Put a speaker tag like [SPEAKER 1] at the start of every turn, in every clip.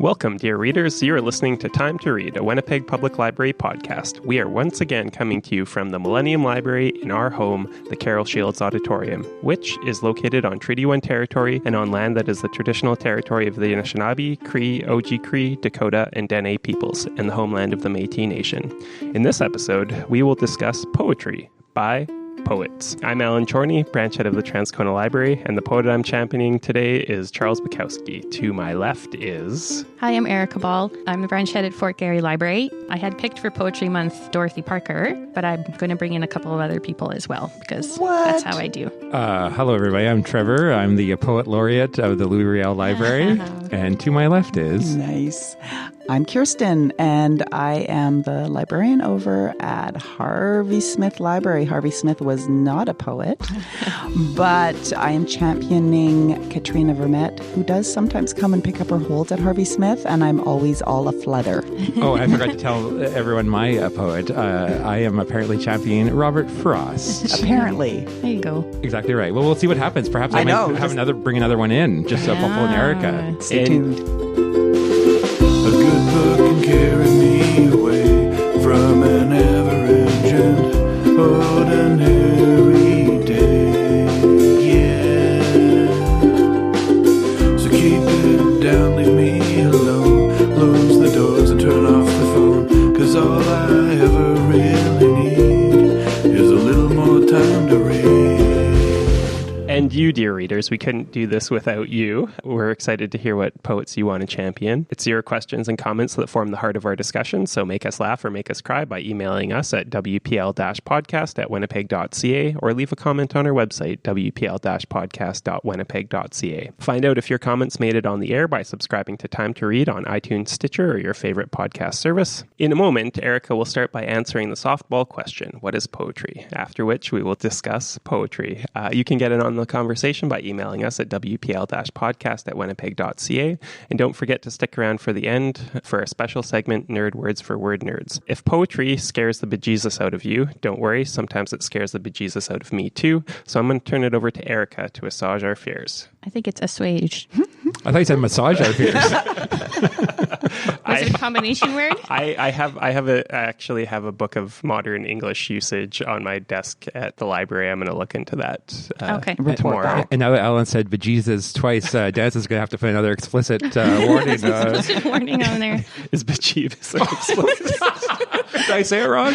[SPEAKER 1] Welcome, dear readers. You are listening to Time to Read, a Winnipeg Public Library podcast. We are once again coming to you from the Millennium Library in our home, the Carol Shields Auditorium, which is located on Treaty 1 territory and on land that is the traditional territory of the Anishinaabe, Cree, Oji-Cree, Dakota, and Dene peoples, and the homeland of the Métis Nation. In this episode, we will discuss poetry by poets. I'm Alan Chorney, branch head of the Transcona Library, and the poet I'm championing today is Charles Bukowski. To my left is...
[SPEAKER 2] Hi, I'm Erica Ball. I'm the branch head at Fort Garry Library. I had picked for Poetry Month Dorothy Parker, but I'm going to bring in a couple of other people as well, because that's how I do.
[SPEAKER 3] Hello, everybody. I'm Trevor. I'm the poet laureate of the Louis Riel Library, and to my left is...
[SPEAKER 4] Nice. I'm Kirsten, and I am the librarian over at Harvey Smith Library. Harvey Smith was not a poet, but I am championing Katrina Vermette, who does sometimes come and pick up her holds at Harvey Smith, and I'm always all aflutter.
[SPEAKER 3] Oh, I forgot to tell everyone my poet. I am apparently championing Robert Frost.
[SPEAKER 4] Apparently.
[SPEAKER 2] There you go.
[SPEAKER 3] Exactly right. Well, we'll see what happens. Perhaps I might bring another one in, just to pull an Erica.
[SPEAKER 4] Stay tuned.
[SPEAKER 5] A good book can carry me away from an average and ordinary day, yeah. So keep it down, leave me alone, close the doors and turn off the phone, 'cause all I ever really need is a little more time to read.
[SPEAKER 1] And you, dear readers, we couldn't do this without you. We're excited to hear what poets you want to champion. It's your questions and comments that form the heart of our discussion, so make us laugh or make us cry by emailing us at wpl-podcast.winnipeg.ca or leave a comment on our website, wpl-podcast.winnipeg.ca. Find out if your comments made it on the air by subscribing to Time to Read on iTunes, Stitcher, or your favorite podcast service. In a moment, Erica will start by answering the softball question, what is poetry? After which we will discuss poetry. You can get in on the conversation by emailing us at wpl-podcast@winnipeg.ca, and don't forget to stick around for the end for a special segment, Nerd Words for Word Nerds. If poetry scares the bejesus out of you, don't worry, sometimes it scares the bejesus out of me too, so I'm going to turn it over to Erica to assuage our fears.
[SPEAKER 2] I think it's assuage.
[SPEAKER 3] I thought you said massage our fears.
[SPEAKER 2] Was it a combination word?
[SPEAKER 1] I actually have a book of modern English usage on my desk at the library. I'm going to look into that tomorrow.
[SPEAKER 3] And now that Alan said bejesus twice, Daz is going to have to put another explicit warning.
[SPEAKER 2] Explicit warning on there.
[SPEAKER 1] Is bejesus explicit?
[SPEAKER 3] Did I say it wrong?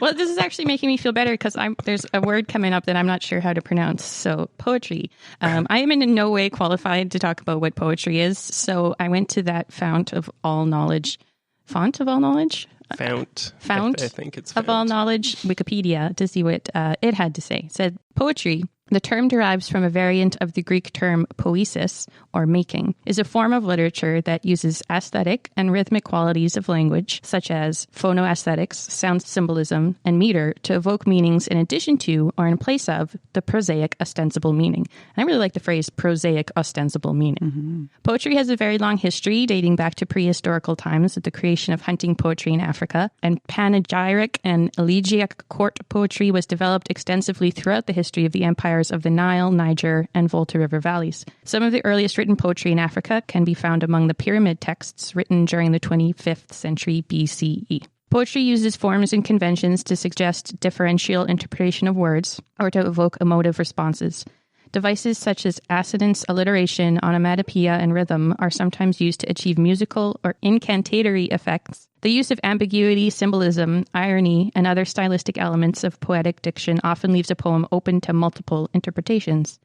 [SPEAKER 2] Well, this is actually making me feel better because there's a word coming up that I'm not sure how to pronounce. So poetry. I am in no way qualified to talk about what poetry is. So I went to that fount of all knowledge. Fount of all knowledge?
[SPEAKER 1] Fount.
[SPEAKER 2] I
[SPEAKER 1] think it's fount.
[SPEAKER 2] Of all knowledge, Wikipedia, to see what it had to say. It said, poetry, the term derives from a variant of the Greek term poiesis, or making, is a form of literature that uses aesthetic and rhythmic qualities of language, such as phonoaesthetics, sound symbolism, and meter, to evoke meanings in addition to, or in place of, the prosaic ostensible meaning. And I really like the phrase prosaic ostensible meaning. Mm-hmm. Poetry has a very long history, dating back to prehistorical times with the creation of hunting poetry in Africa, and panegyric and elegiac court poetry was developed extensively throughout the history of the empire of the Nile, Niger, and Volta River valleys. Some of the earliest written poetry in Africa can be found among the pyramid texts written during the 25th century BCE. Poetry uses forms and conventions to suggest differential interpretation of words or to evoke emotive responses. Devices such as assonance, alliteration, onomatopoeia, and rhythm are sometimes used to achieve musical or incantatory effects. The use of ambiguity, symbolism, irony, and other stylistic elements of poetic diction often leaves a poem open to multiple interpretations.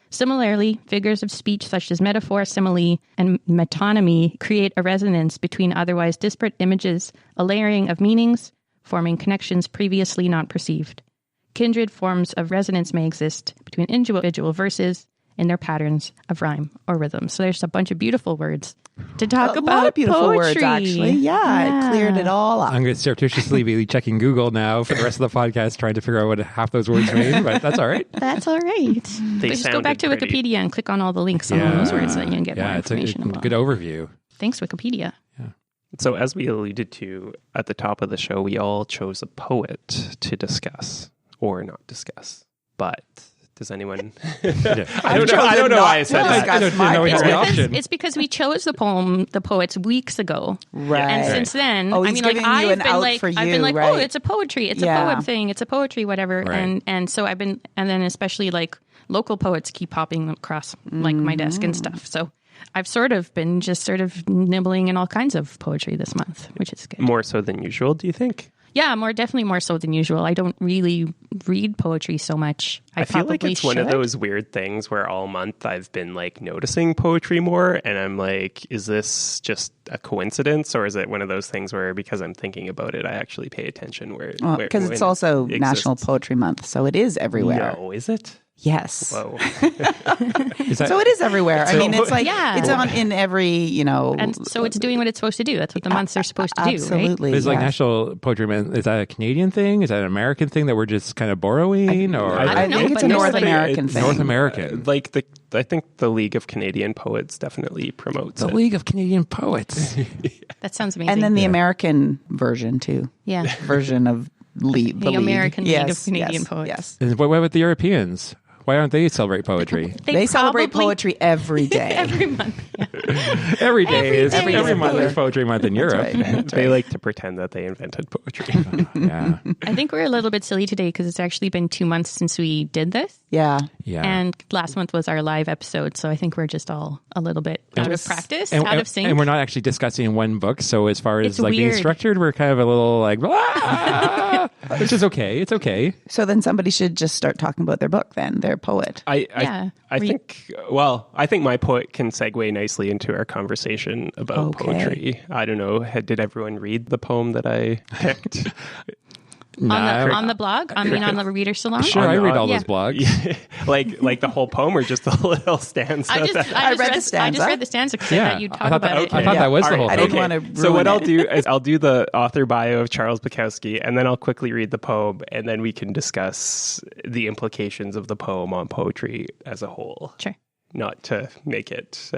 [SPEAKER 2] Similarly, figures of speech such as metaphor, simile, and metonymy create a resonance between otherwise disparate images, a layering of meanings, forming connections previously not perceived. Kindred forms of resonance may exist between individual verses in their patterns of rhyme or rhythm. So there's a bunch of beautiful words to talk about.
[SPEAKER 4] A lot of beautiful
[SPEAKER 2] poetry.
[SPEAKER 4] words, actually. Yeah, it cleared it all up.
[SPEAKER 3] I'm going to surreptitiously be checking Google now for the rest of the podcast, trying to figure out what half those words mean, but that's all right.
[SPEAKER 2] That's all right. But just go back to Wikipedia and click on all the links on all those words so that you can get more information about.
[SPEAKER 3] Good overview.
[SPEAKER 2] Thanks, Wikipedia.
[SPEAKER 3] Yeah.
[SPEAKER 1] So as we alluded to at the top of the show, we all chose a poet to discuss or not discuss. But Does anyone?
[SPEAKER 4] I
[SPEAKER 1] don't know why I said that.
[SPEAKER 3] I don't know it's an option.
[SPEAKER 2] It's because we chose the poem, The Poets, weeks ago.
[SPEAKER 4] Right.
[SPEAKER 2] And since then,
[SPEAKER 4] Oh,
[SPEAKER 2] I
[SPEAKER 4] he's
[SPEAKER 2] mean, like,
[SPEAKER 4] giving you an out for
[SPEAKER 2] I've been
[SPEAKER 4] you,
[SPEAKER 2] like,
[SPEAKER 4] right?
[SPEAKER 2] oh, it's a poetry. It's a poem thing. It's a poetry, whatever.
[SPEAKER 3] Right.
[SPEAKER 2] And so I've been, and then especially like local poets keep popping across like my desk and stuff. So I've sort of been just sort of nibbling in all kinds of poetry this month, which is good.
[SPEAKER 1] More so than usual, do you think?
[SPEAKER 2] Yeah, definitely more so than usual. I don't really read poetry so much.
[SPEAKER 1] I feel like it's one of those weird things where all month I've been like noticing poetry more, and I'm like, is this just a coincidence, or is it one of those things where because I'm thinking about it, I actually pay attention?
[SPEAKER 4] Because it's also National Poetry Month, so it is everywhere.
[SPEAKER 1] No, is it?
[SPEAKER 4] Yes.
[SPEAKER 1] Whoa.
[SPEAKER 4] So it is everywhere. I mean, it's like, it's on in every,
[SPEAKER 2] And so it's doing what it's supposed to do. That's what the months are supposed to do, right?
[SPEAKER 4] Absolutely.
[SPEAKER 3] It's like
[SPEAKER 4] yes.
[SPEAKER 3] National Poetry Month. Is that a Canadian thing? Is that an American thing that we're just kind of borrowing?
[SPEAKER 2] I don't know,
[SPEAKER 4] think it's a
[SPEAKER 2] but
[SPEAKER 4] North
[SPEAKER 2] there's
[SPEAKER 4] American thing.
[SPEAKER 3] North American.
[SPEAKER 1] I think the League of Canadian Poets definitely promotes
[SPEAKER 3] The
[SPEAKER 1] it.
[SPEAKER 3] League of Canadian Poets.
[SPEAKER 2] That sounds amazing.
[SPEAKER 4] And then the American version, too.
[SPEAKER 2] yeah.
[SPEAKER 4] Version of the League.
[SPEAKER 2] American League of
[SPEAKER 4] Yes,
[SPEAKER 2] Canadian
[SPEAKER 4] yes,
[SPEAKER 2] Poets.
[SPEAKER 4] Yes.
[SPEAKER 3] And what about the Europeans? Why aren't they celebrate poetry?
[SPEAKER 4] They celebrate
[SPEAKER 2] probably-
[SPEAKER 4] poetry every day.
[SPEAKER 2] every month. Yeah.
[SPEAKER 3] Every day is
[SPEAKER 2] Every
[SPEAKER 3] every
[SPEAKER 2] day.
[SPEAKER 3] month is Poetry Month in Europe.
[SPEAKER 4] Right, that's
[SPEAKER 1] They
[SPEAKER 4] right.
[SPEAKER 1] like to pretend that they invented poetry.
[SPEAKER 3] Yeah,
[SPEAKER 2] I think we're a little bit silly today because it's actually been 2 months since we did this.
[SPEAKER 4] Yeah.
[SPEAKER 3] yeah.
[SPEAKER 2] And last month was our live episode. So I think we're just all a little bit out of practice, out of sync.
[SPEAKER 3] And we're not actually discussing one book. So as far as
[SPEAKER 2] It's
[SPEAKER 3] like being
[SPEAKER 2] weird.
[SPEAKER 3] structured, we're kind of a little like, which is okay. It's okay.
[SPEAKER 4] So then somebody should just start talking about their book then, their poet.
[SPEAKER 2] Yeah.
[SPEAKER 1] I think my poet can segue nicely into our conversation about
[SPEAKER 4] Okay.
[SPEAKER 1] poetry. I don't know. Did everyone read the poem that I picked?
[SPEAKER 2] On the blog? I mean, on the Reader Salon?
[SPEAKER 3] Sure, I read all
[SPEAKER 2] Yeah.
[SPEAKER 3] those blogs.
[SPEAKER 1] like the whole poem or just a little stanza?
[SPEAKER 2] I just read the stanza because I thought you'd talk
[SPEAKER 3] I thought
[SPEAKER 2] about it.
[SPEAKER 3] I thought that was the whole
[SPEAKER 4] I
[SPEAKER 3] thing.
[SPEAKER 4] didn't want to ruin
[SPEAKER 1] So what I'll
[SPEAKER 4] it.
[SPEAKER 1] do is I'll do the author bio of Charles Bukowski, and then I'll quickly read the poem, and then we can discuss the implications of the poem on poetry as a whole.
[SPEAKER 2] Sure.
[SPEAKER 1] Not to make it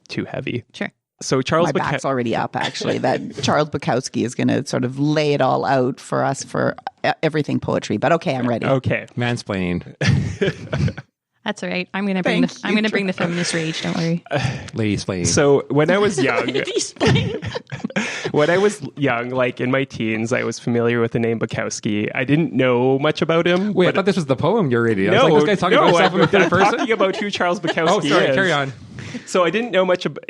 [SPEAKER 1] too heavy.
[SPEAKER 2] Sure.
[SPEAKER 1] So Charles
[SPEAKER 4] My back's already up, actually. That Charles Bukowski is going to sort of lay it all out for us for everything poetry. But okay, I'm ready.
[SPEAKER 1] Okay.
[SPEAKER 3] Mansplaining.
[SPEAKER 2] That's all right. I'm going to bring the feminist rage. Don't worry.
[SPEAKER 3] Ladies playing.
[SPEAKER 1] So when I was young,
[SPEAKER 2] Explain.
[SPEAKER 1] like in my teens, I was familiar with the name Bukowski. I didn't know much about him.
[SPEAKER 3] Wait, I
[SPEAKER 1] but
[SPEAKER 3] thought this was the poem you're reading. I was like, this guy's talking about himself in the third
[SPEAKER 1] I'm
[SPEAKER 3] person?
[SPEAKER 1] talking about who Charles Bukowski
[SPEAKER 3] Oh, sorry,
[SPEAKER 1] is.
[SPEAKER 3] carry on.
[SPEAKER 1] So I didn't know much about,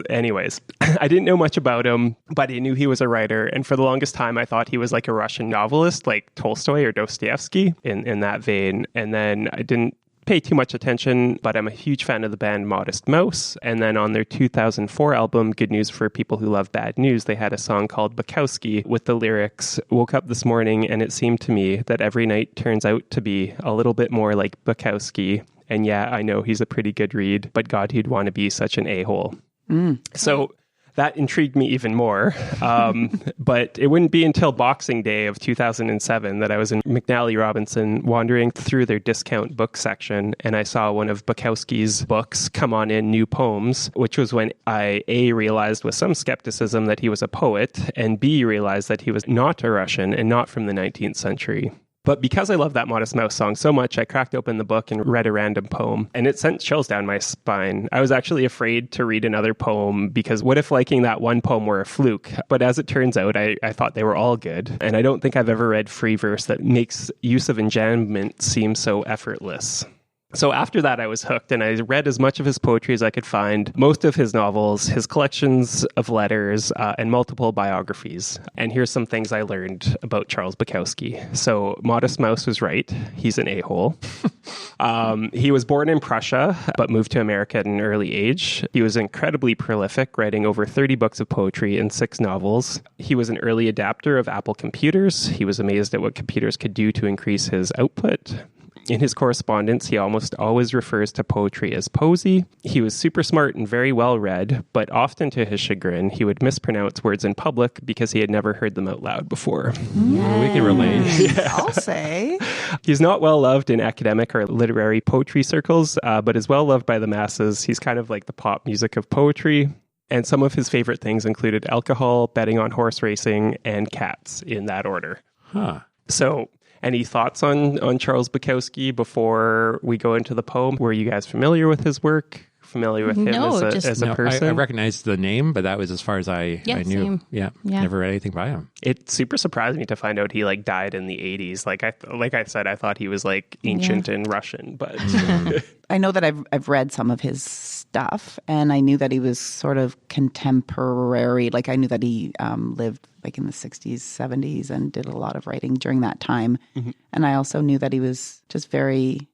[SPEAKER 1] anyways, I didn't know much about him, but I knew he was a writer. And for the longest time, I thought he was like a Russian novelist, like Tolstoy or Dostoevsky in that vein. And then I didn't pay too much attention, but I'm a huge fan of the band Modest Mouse. And then on their 2004 album, Good News for People Who Love Bad News, they had a song called Bukowski with the lyrics, "Woke up this morning and it seemed to me that every night turns out to be a little bit more like Bukowski. And yeah, I know he's a pretty good read, but God, he'd want to be such an a-hole." So that intrigued me even more. But it wouldn't be until Boxing Day of 2007 that I was in McNally Robinson wandering through their discount book section, and I saw one of Bukowski's books come on in, New Poems, which was when I, A, realized with some skepticism that he was a poet, and B, realized that he was not a Russian and not from the 19th century. But because I love that Modest Mouse song so much, I cracked open the book and read a random poem, and it sent chills down my spine. I was actually afraid to read another poem because what if liking that one poem were a fluke? But as it turns out, I thought they were all good, and I don't think I've ever read free verse that makes use of enjambment seem so effortless. So after that, I was hooked, and I read as much of his poetry as I could find, most of his novels, his collections of letters, and multiple biographies. And here's some things I learned about Charles Bukowski. So Modest Mouse was right. He's an a-hole. He was born in Prussia, but moved to America at an early age. He was incredibly prolific, writing over 30 books of poetry and 6 novels. He was an early adapter of Apple computers. He was amazed at what computers could do to increase his output. In his correspondence, he almost always refers to poetry as poesy. He was super smart and very well read, but often to his chagrin, he would mispronounce words in public because he had never heard them out loud before.
[SPEAKER 3] We can relate.
[SPEAKER 4] I'll say.
[SPEAKER 1] He's not well loved in academic or literary poetry circles, but is well loved by the masses. He's kind of like the pop music of poetry. And some of his favorite things included alcohol, betting on horse racing, and cats in that order.
[SPEAKER 3] Huh.
[SPEAKER 1] So Any thoughts on Charles Bukowski before we go into the poem? Were you guys familiar with his work? Familiar with him as a person?
[SPEAKER 3] I recognized the name, but that was as far as I knew.
[SPEAKER 2] Same.
[SPEAKER 3] Yeah, never read anything by him.
[SPEAKER 1] It super surprised me to find out he like died in the 80s. Like I said, I thought he was like ancient and Russian, but
[SPEAKER 4] I know that I've read some of his stuff, and I knew that he was sort of contemporary. Like I knew that he lived like in the 60s, 70s, and did a lot of writing during that time. Mm-hmm. And I also knew that he was just very,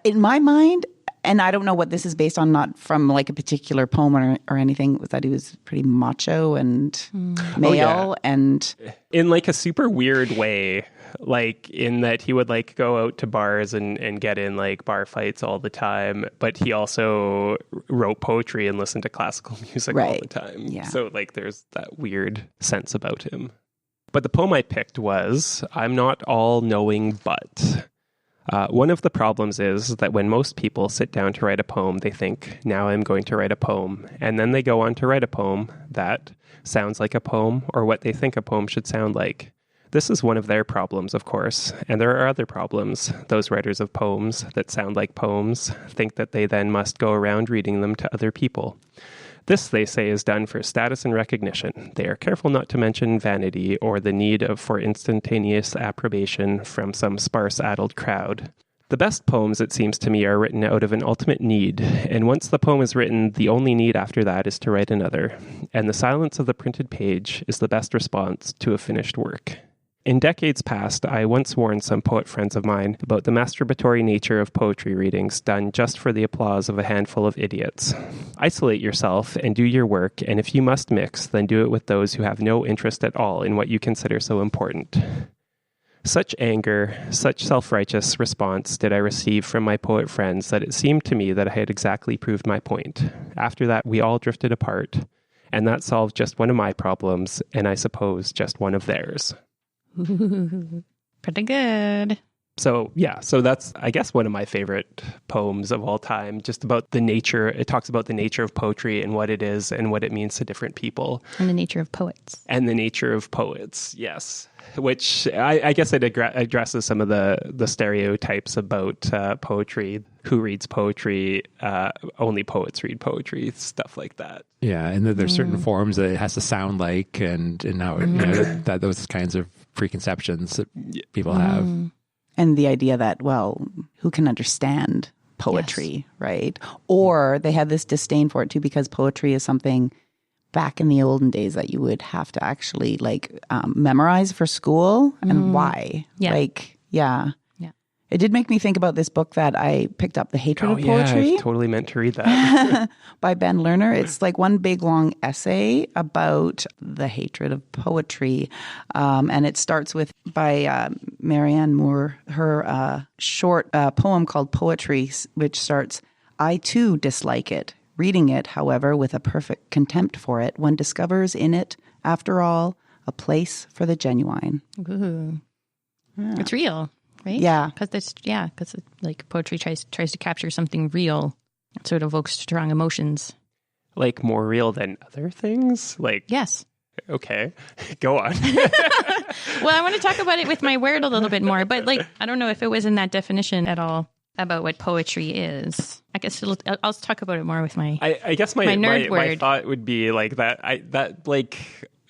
[SPEAKER 4] in my mind. And I don't know what this is based on, not from like a particular poem or anything, was that he was pretty macho and male and...
[SPEAKER 1] In like a super weird way, like in that he would like go out to bars and get in like bar fights all the time, but he also wrote poetry and listened to classical music all the time.
[SPEAKER 4] Yeah.
[SPEAKER 1] So like there's that weird sense about him. But the poem I picked was, I'm not all knowing, but... one of the problems is that when most people sit down to write a poem, they think, now I'm going to write a poem. And then they go on to write a poem that sounds like a poem or what they think a poem should sound like. This is one of their problems, of course. And there are other problems. Those writers of poems that sound like poems think that they then must go around reading them to other people. This, they say, is done for status and recognition. They are careful not to mention vanity or the need for instantaneous approbation from some sparse-addled crowd. The best poems, it seems to me, are written out of an ultimate need, and once the poem is written, the only need after that is to write another. And the silence of the printed page is the best response to a finished work. In decades past, I once warned some poet friends of mine about the masturbatory nature of poetry readings done just for the applause of a handful of idiots. Isolate yourself and do your work, and if you must mix, then do it with those who have no interest at all in what you consider so important. Such anger, such self-righteous response did I receive from my poet friends that it seemed to me that I had exactly proved my point. After that, we all drifted apart, and that solved just one of my problems, and I suppose just one of theirs.
[SPEAKER 2] Ooh, pretty good.
[SPEAKER 1] So that's, I guess, one of my favorite poems of all time, just about the nature. It talks about the nature of poetry and what it is and what it means to different people.
[SPEAKER 2] And the nature of poets.
[SPEAKER 1] And the nature of poets, yes. Which I guess it addresses some of the stereotypes about poetry. Who reads poetry? Only poets read poetry, stuff like that.
[SPEAKER 3] Yeah, and there's certain forms that it has to sound like, and how that those kinds of preconceptions that people have.
[SPEAKER 4] And the idea that, well, who can understand poetry, right? Or they had this disdain for it too, because poetry is something back in the olden days that you would have to actually memorize for school. And why? It did make me think about this book that I picked up, The Hatred of Poetry.
[SPEAKER 1] Yeah, I totally meant to read that.
[SPEAKER 4] By Ben Lerner. It's like one big long essay about the hatred of poetry. And it starts by Marianne Moore, her short poem called Poetry, which starts, I too dislike it. Reading it, however, with a perfect contempt for it, one discovers in it, after all, a place for the genuine.
[SPEAKER 2] Ooh. Yeah. It's real. Right?
[SPEAKER 4] Yeah.
[SPEAKER 2] Because like poetry tries to capture something real. So it evokes strong emotions.
[SPEAKER 1] Like more real than other things? Like
[SPEAKER 2] yes.
[SPEAKER 1] Okay. Go on.
[SPEAKER 2] Well, I want to talk about it with my word a little bit more, but I don't know if it was in that definition at all about what poetry is. I guess I'll talk about it more with my
[SPEAKER 1] I guess my
[SPEAKER 2] nerd word.
[SPEAKER 1] My thought would be like that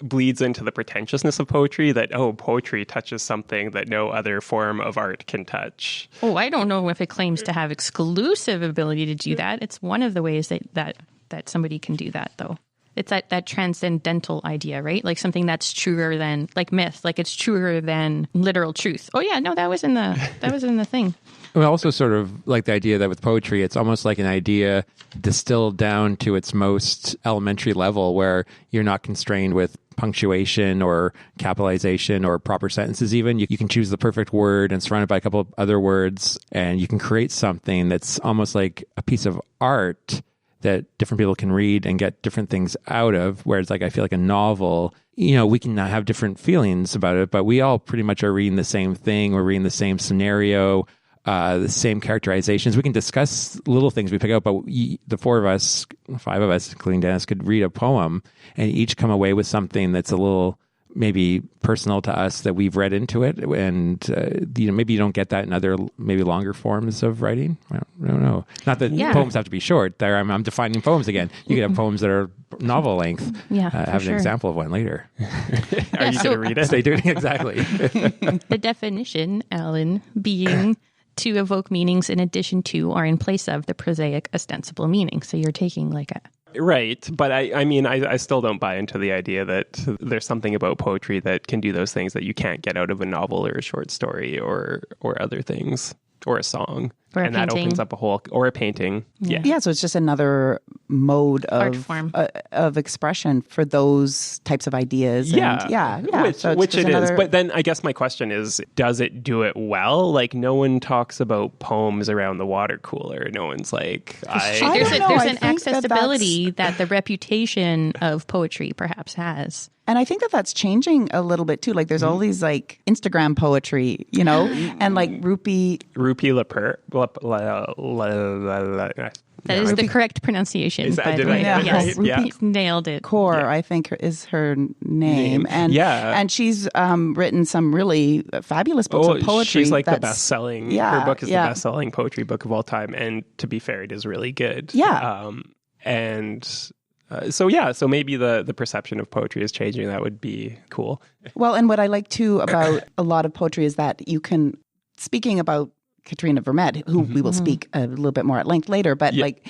[SPEAKER 1] bleeds into the pretentiousness of poetry, that poetry touches something that no other form of art can touch.
[SPEAKER 2] Oh, I don't know if it claims to have exclusive ability to do that. It's one of the ways that somebody can do that, though. It's that transcendental idea, right? Like something that's truer than, like myth, like it's truer than literal truth. Oh yeah, no, that was in the thing.
[SPEAKER 3] We also sort of like the idea that with poetry, it's almost like an idea distilled down to its most elementary level, where you're not constrained with punctuation or capitalization or proper sentences even. You can choose the perfect word and surround it by a couple of other words, and you can create something that's almost like a piece of art that different people can read and get different things out of. Whereas I feel like a novel, we can have different feelings about it, but we all pretty much are reading the same thing. We're reading the same scenario, the same characterizations. We can discuss little things we pick out, but the five of us, including Dennis, could read a poem and each come away with something that's a little maybe personal to us that we've read into it, and maybe you don't get that in other maybe longer forms of writing. I don't know. Not that poems have to be short. There, I'm defining poems again. You could have poems that are novel length.
[SPEAKER 2] Yeah,
[SPEAKER 3] have an example of one later.
[SPEAKER 1] Are you going to read it?
[SPEAKER 3] Stay tuned. Exactly.
[SPEAKER 2] The definition, Alan, being to evoke meanings in addition to or in place of the prosaic ostensible meaning. So you're taking like a...
[SPEAKER 1] Right. But I still don't buy into the idea that there's something about poetry that can do those things that you can't get out of a novel or a short story or other things, or a song.
[SPEAKER 2] Or a
[SPEAKER 1] and
[SPEAKER 2] painting.
[SPEAKER 1] That opens up or a painting.
[SPEAKER 4] Yeah, so it's just another mode
[SPEAKER 2] Art form.
[SPEAKER 4] of expression for those types of ideas.
[SPEAKER 1] Which it is. But then I guess my question is, does it do it well? Like, no one talks about poems around the water cooler. No one's like,
[SPEAKER 2] There's an accessibility that the reputation of poetry perhaps has.
[SPEAKER 4] And I think that that's changing a little bit too. Like, there's all these like Instagram poetry, and like Rupi
[SPEAKER 1] Lepper.
[SPEAKER 2] That is the correct pronunciation. By the way. Yes, nailed it.
[SPEAKER 4] Kaur, I think, is her name. And she's written some really fabulous books of poetry.
[SPEAKER 1] She's like the best-selling. Her book is the best-selling poetry book of all time. And to be fair, it is really good.
[SPEAKER 4] Yeah.
[SPEAKER 1] So maybe the perception of poetry is changing. That would be cool.
[SPEAKER 4] Well, and what I like too about a lot of poetry is that you can, speaking about Katrina Vermette, who we will speak a little bit more at length later, but like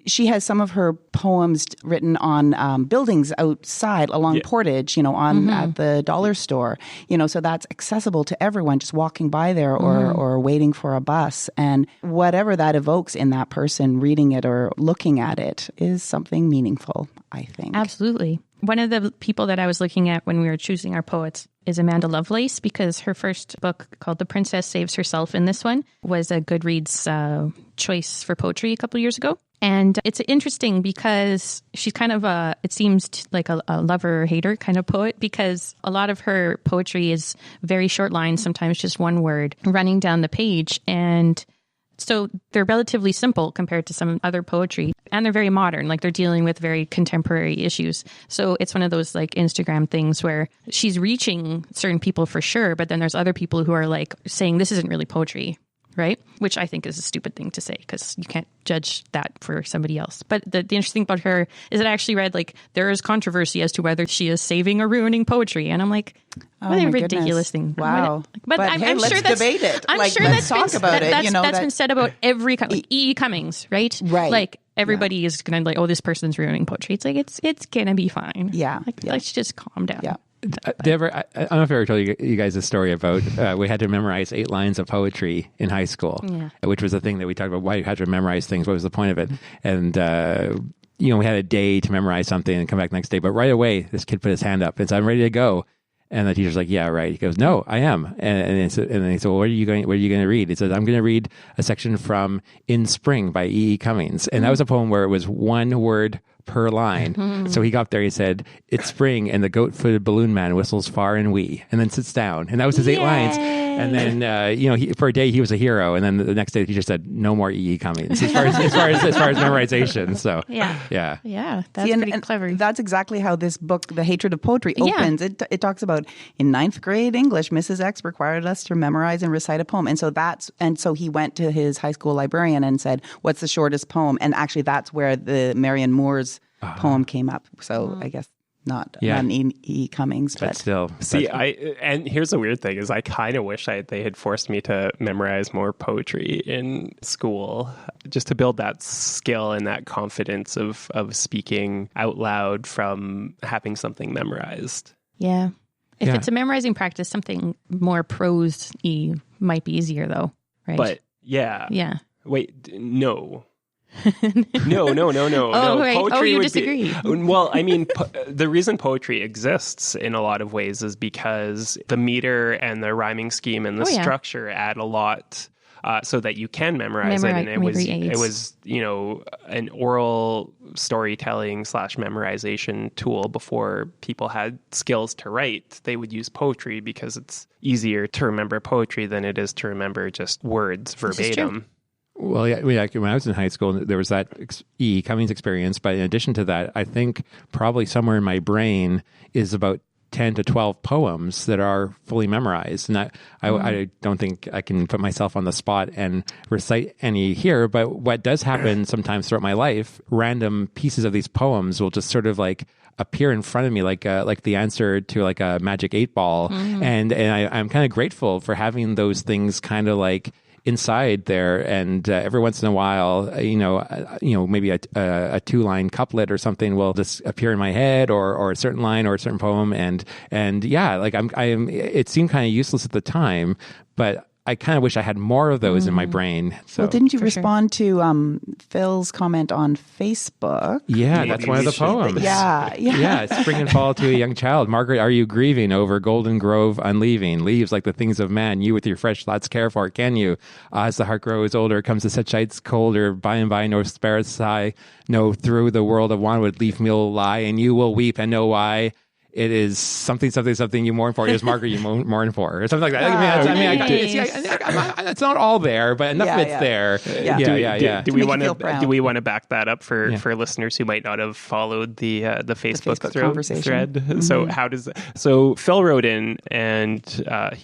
[SPEAKER 4] she has some of her poems written on buildings outside along Portage, at the dollar store, so that's accessible to everyone just walking by there or waiting for a bus. And whatever that evokes in that person reading it or looking at it is something meaningful, I think.
[SPEAKER 2] Absolutely. One of the people that I was looking at when we were choosing our poets is Amanda Lovelace, because her first book, called The Princess Saves Herself in This One, was a Goodreads choice for poetry a couple of years ago. And it's interesting because she's kind of it seems like a lover-hater kind of poet, because a lot of her poetry is very short lines, sometimes just one word running down the page. And so they're relatively simple compared to some other poetry, and they're very modern, like they're dealing with very contemporary issues. So it's one of those like Instagram things where she's reaching certain people for sure, but then there's other people who are like saying this isn't really poetry, right? Which I think is a stupid thing to say, because you can't judge that for somebody else. But the interesting about her is that I actually read like there is controversy as to whether she is saving or ruining poetry, and I'm like, what a ridiculous thing!
[SPEAKER 4] Wow!
[SPEAKER 2] But
[SPEAKER 4] I'm
[SPEAKER 2] let's
[SPEAKER 4] sure that's debate it.
[SPEAKER 2] I'm sure
[SPEAKER 4] let's talk about it.
[SPEAKER 2] That's been said about every E. Cummings, right?
[SPEAKER 4] Right.
[SPEAKER 2] Like everybody is gonna like, oh, this person's ruining poetry. It's like it's gonna be fine.
[SPEAKER 4] Yeah.
[SPEAKER 2] Let's just calm down.
[SPEAKER 4] Yeah.
[SPEAKER 3] I don't know if I ever told you guys a story about we had to memorize 8 lines of poetry in high school, which was the thing that we talked about. Why you had to memorize things? What was the point of it? And we had a day to memorize something and come back the next day. But right away, this kid put his hand up and said, "I'm ready to go." And the teacher's like, "Yeah, right." He goes, "No, I am." And then he said, "Well, what are you going to read?" He said, "I'm going to read a section from In Spring by E. Cummings." And that was a poem where it was one word per line. So he got up there, he said, "It's spring and the goat-footed balloon man whistles far and wee," and then sits down. And that was his 8 lines. And then, for a day he was a hero. And then the next day the teacher said, "No more E. Cummings," as far as memorization. So
[SPEAKER 2] yeah, that's pretty clever.
[SPEAKER 4] That's exactly how this book, The Hatred of Poetry, opens. It talks about, in 9th grade English, Mrs. X required us to memorize and recite a poem. And so he went to his high school librarian and said, "What's the shortest poem?" And actually that's where the Marion Moore's poem came up. So I guess not E. Cummings, but
[SPEAKER 3] still.
[SPEAKER 1] See, and here's the weird thing is I kind of wish they had forced me to memorize more poetry in school, just to build that skill and that confidence of speaking out loud from having something memorized.
[SPEAKER 2] Yeah. If it's a memorizing practice, something more prose-y might be easier though, right?
[SPEAKER 1] But yeah. Wait, no. No.
[SPEAKER 2] Oh, right.
[SPEAKER 1] Poetry
[SPEAKER 2] You
[SPEAKER 1] would
[SPEAKER 2] disagree.
[SPEAKER 1] Well, I mean, the reason poetry exists in a lot of ways is because the meter and the rhyming scheme and the structure add a lot so that you can memorize it. And it was an oral storytelling / memorization tool before people had skills to write. They would use poetry because it's easier to remember poetry than it is to remember just words verbatim.
[SPEAKER 3] Well, yeah, when I was in high school, there was that E. Cummings experience. But in addition to that, I think probably somewhere in my brain is about 10 to 12 poems that are fully memorized. And I don't think I can put myself on the spot and recite any here, but what does happen sometimes throughout my life, random pieces of these poems will just sort of like appear in front of me like the answer to like a magic 8-ball. And I'm kind of grateful for having those things kind of like inside there, and every once in a while, maybe a 2-line couplet or something will just appear in my head, or a certain line or a certain poem, and yeah, like I'm. It seemed kind of useless at the time, but I kind of wish I had more of those in my brain. So.
[SPEAKER 4] Well, didn't you respond to Phil's comment on Facebook?
[SPEAKER 3] Yeah, that's one of the poems.
[SPEAKER 4] Yeah.
[SPEAKER 3] Spring and fall to a young child. Margaret, are you grieving over golden grove unleaving? Leaves like the things of man, you with your fresh thoughts care for. Can you? As the heart grows older, comes to such heights colder, by and by no spare sigh, no through the world of wanwood leaf meal lie, and you will weep and know why. It is something you mourn for. It is Margaret you mourn for, or something like that. It's not all there, but enough of it's there. Yeah.
[SPEAKER 1] Do we want to back that up for listeners who might not have followed the Facebook thread? So Phil wrote in, and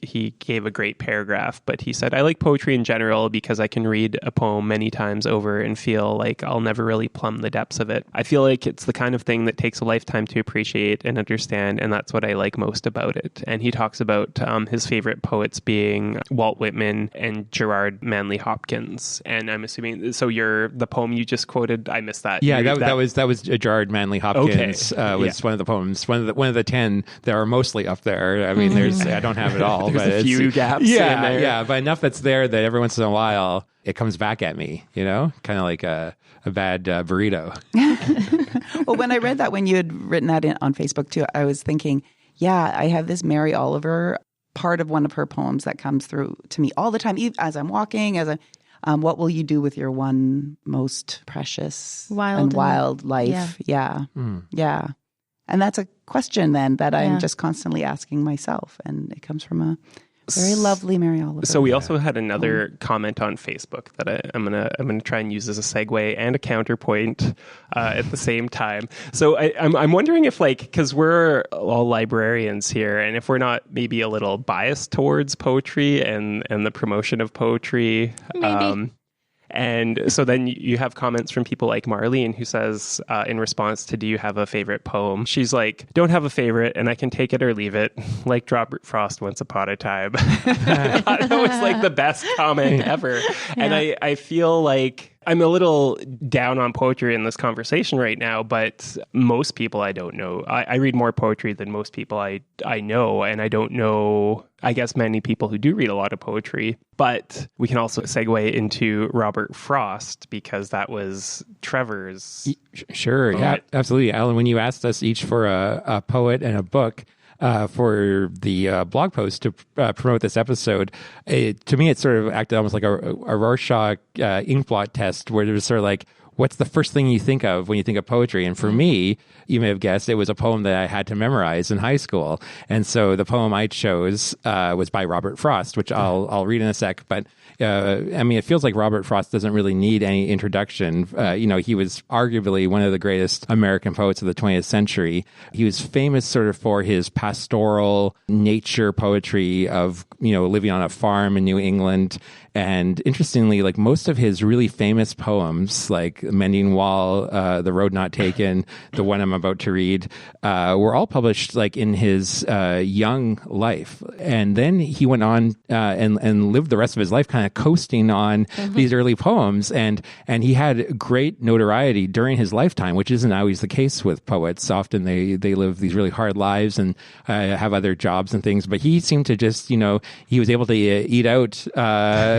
[SPEAKER 1] he gave a great paragraph, but he said, I like poetry in general because I can read a poem many times over and feel like I'll never really plumb the depths of it. I feel like it's the kind of thing that takes a lifetime to appreciate and understand, and that's what I like most about it. And he talks about his favorite poets being Walt Whitman and Gerard Manley Hopkins. And I'm assuming, so the poem you just quoted, I missed that.
[SPEAKER 3] Yeah, that was Gerard Manley Hopkins. Was one of the poems, one of the 10 that are mostly up there. I mean, I don't have it all, but
[SPEAKER 1] a few gaps.
[SPEAKER 3] In there. Yeah, but enough that's there that every once in a while it comes back at me. Kind of like a bad burrito.
[SPEAKER 4] Well, when I read that, when you had written that on Facebook too, I was thinking, I have this Mary Oliver part of one of her poems that comes through to me all the time, as I'm walking, what will you do with your one most precious and wild life? Yeah. And that's a question then that I'm just constantly asking myself, and it comes from a very lovely Mary Oliver.
[SPEAKER 1] So we also had another comment on Facebook that I'm gonna try and use as a segue and a counterpoint at the same time. So I'm wondering if, like, because we're all librarians here, and if we're not maybe a little biased towards poetry and the promotion of poetry.
[SPEAKER 2] Maybe.
[SPEAKER 1] And so then you have comments from people like Marlene, who says, in response to, do you have a favorite poem? She's like, don't have a favorite, and I can take it or leave it, like Robert Frost Once Upon a Time. I thought that was like the best comment ever. And I feel like I'm a little down on poetry in this conversation right now, but most people I don't know. I read more poetry than most people I know, and I don't know, I guess, many people who do read a lot of poetry. But we can also segue into Robert Frost, because that was Trevor's.
[SPEAKER 3] Sure, yeah, absolutely. Alan, when you asked us each for a poet and a book, for the blog post to promote this episode, to me it sort of acted almost like a Rorschach inkblot test, where there's sort of like, what's the first thing you think of when you think of poetry? And for me, you may have guessed, it was a poem that I had to memorize in high school. And so the poem I chose was by Robert Frost, which I'll read in a sec. But I mean, it feels like Robert Frost doesn't really need any introduction. He was arguably one of the greatest American poets of the 20th century. He was famous sort of for his pastoral nature poetry of, living on a farm in New England. And interestingly, like most of his really famous poems, like Mending Wall, The Road Not Taken, the one I'm about to read, were all published like in his young life. And then he went on and lived the rest of his life kind of coasting on these early poems. And he had great notoriety during his lifetime, which isn't always the case with poets. Often they live these really hard lives and have other jobs and things. But he seemed to just, he was able to eat out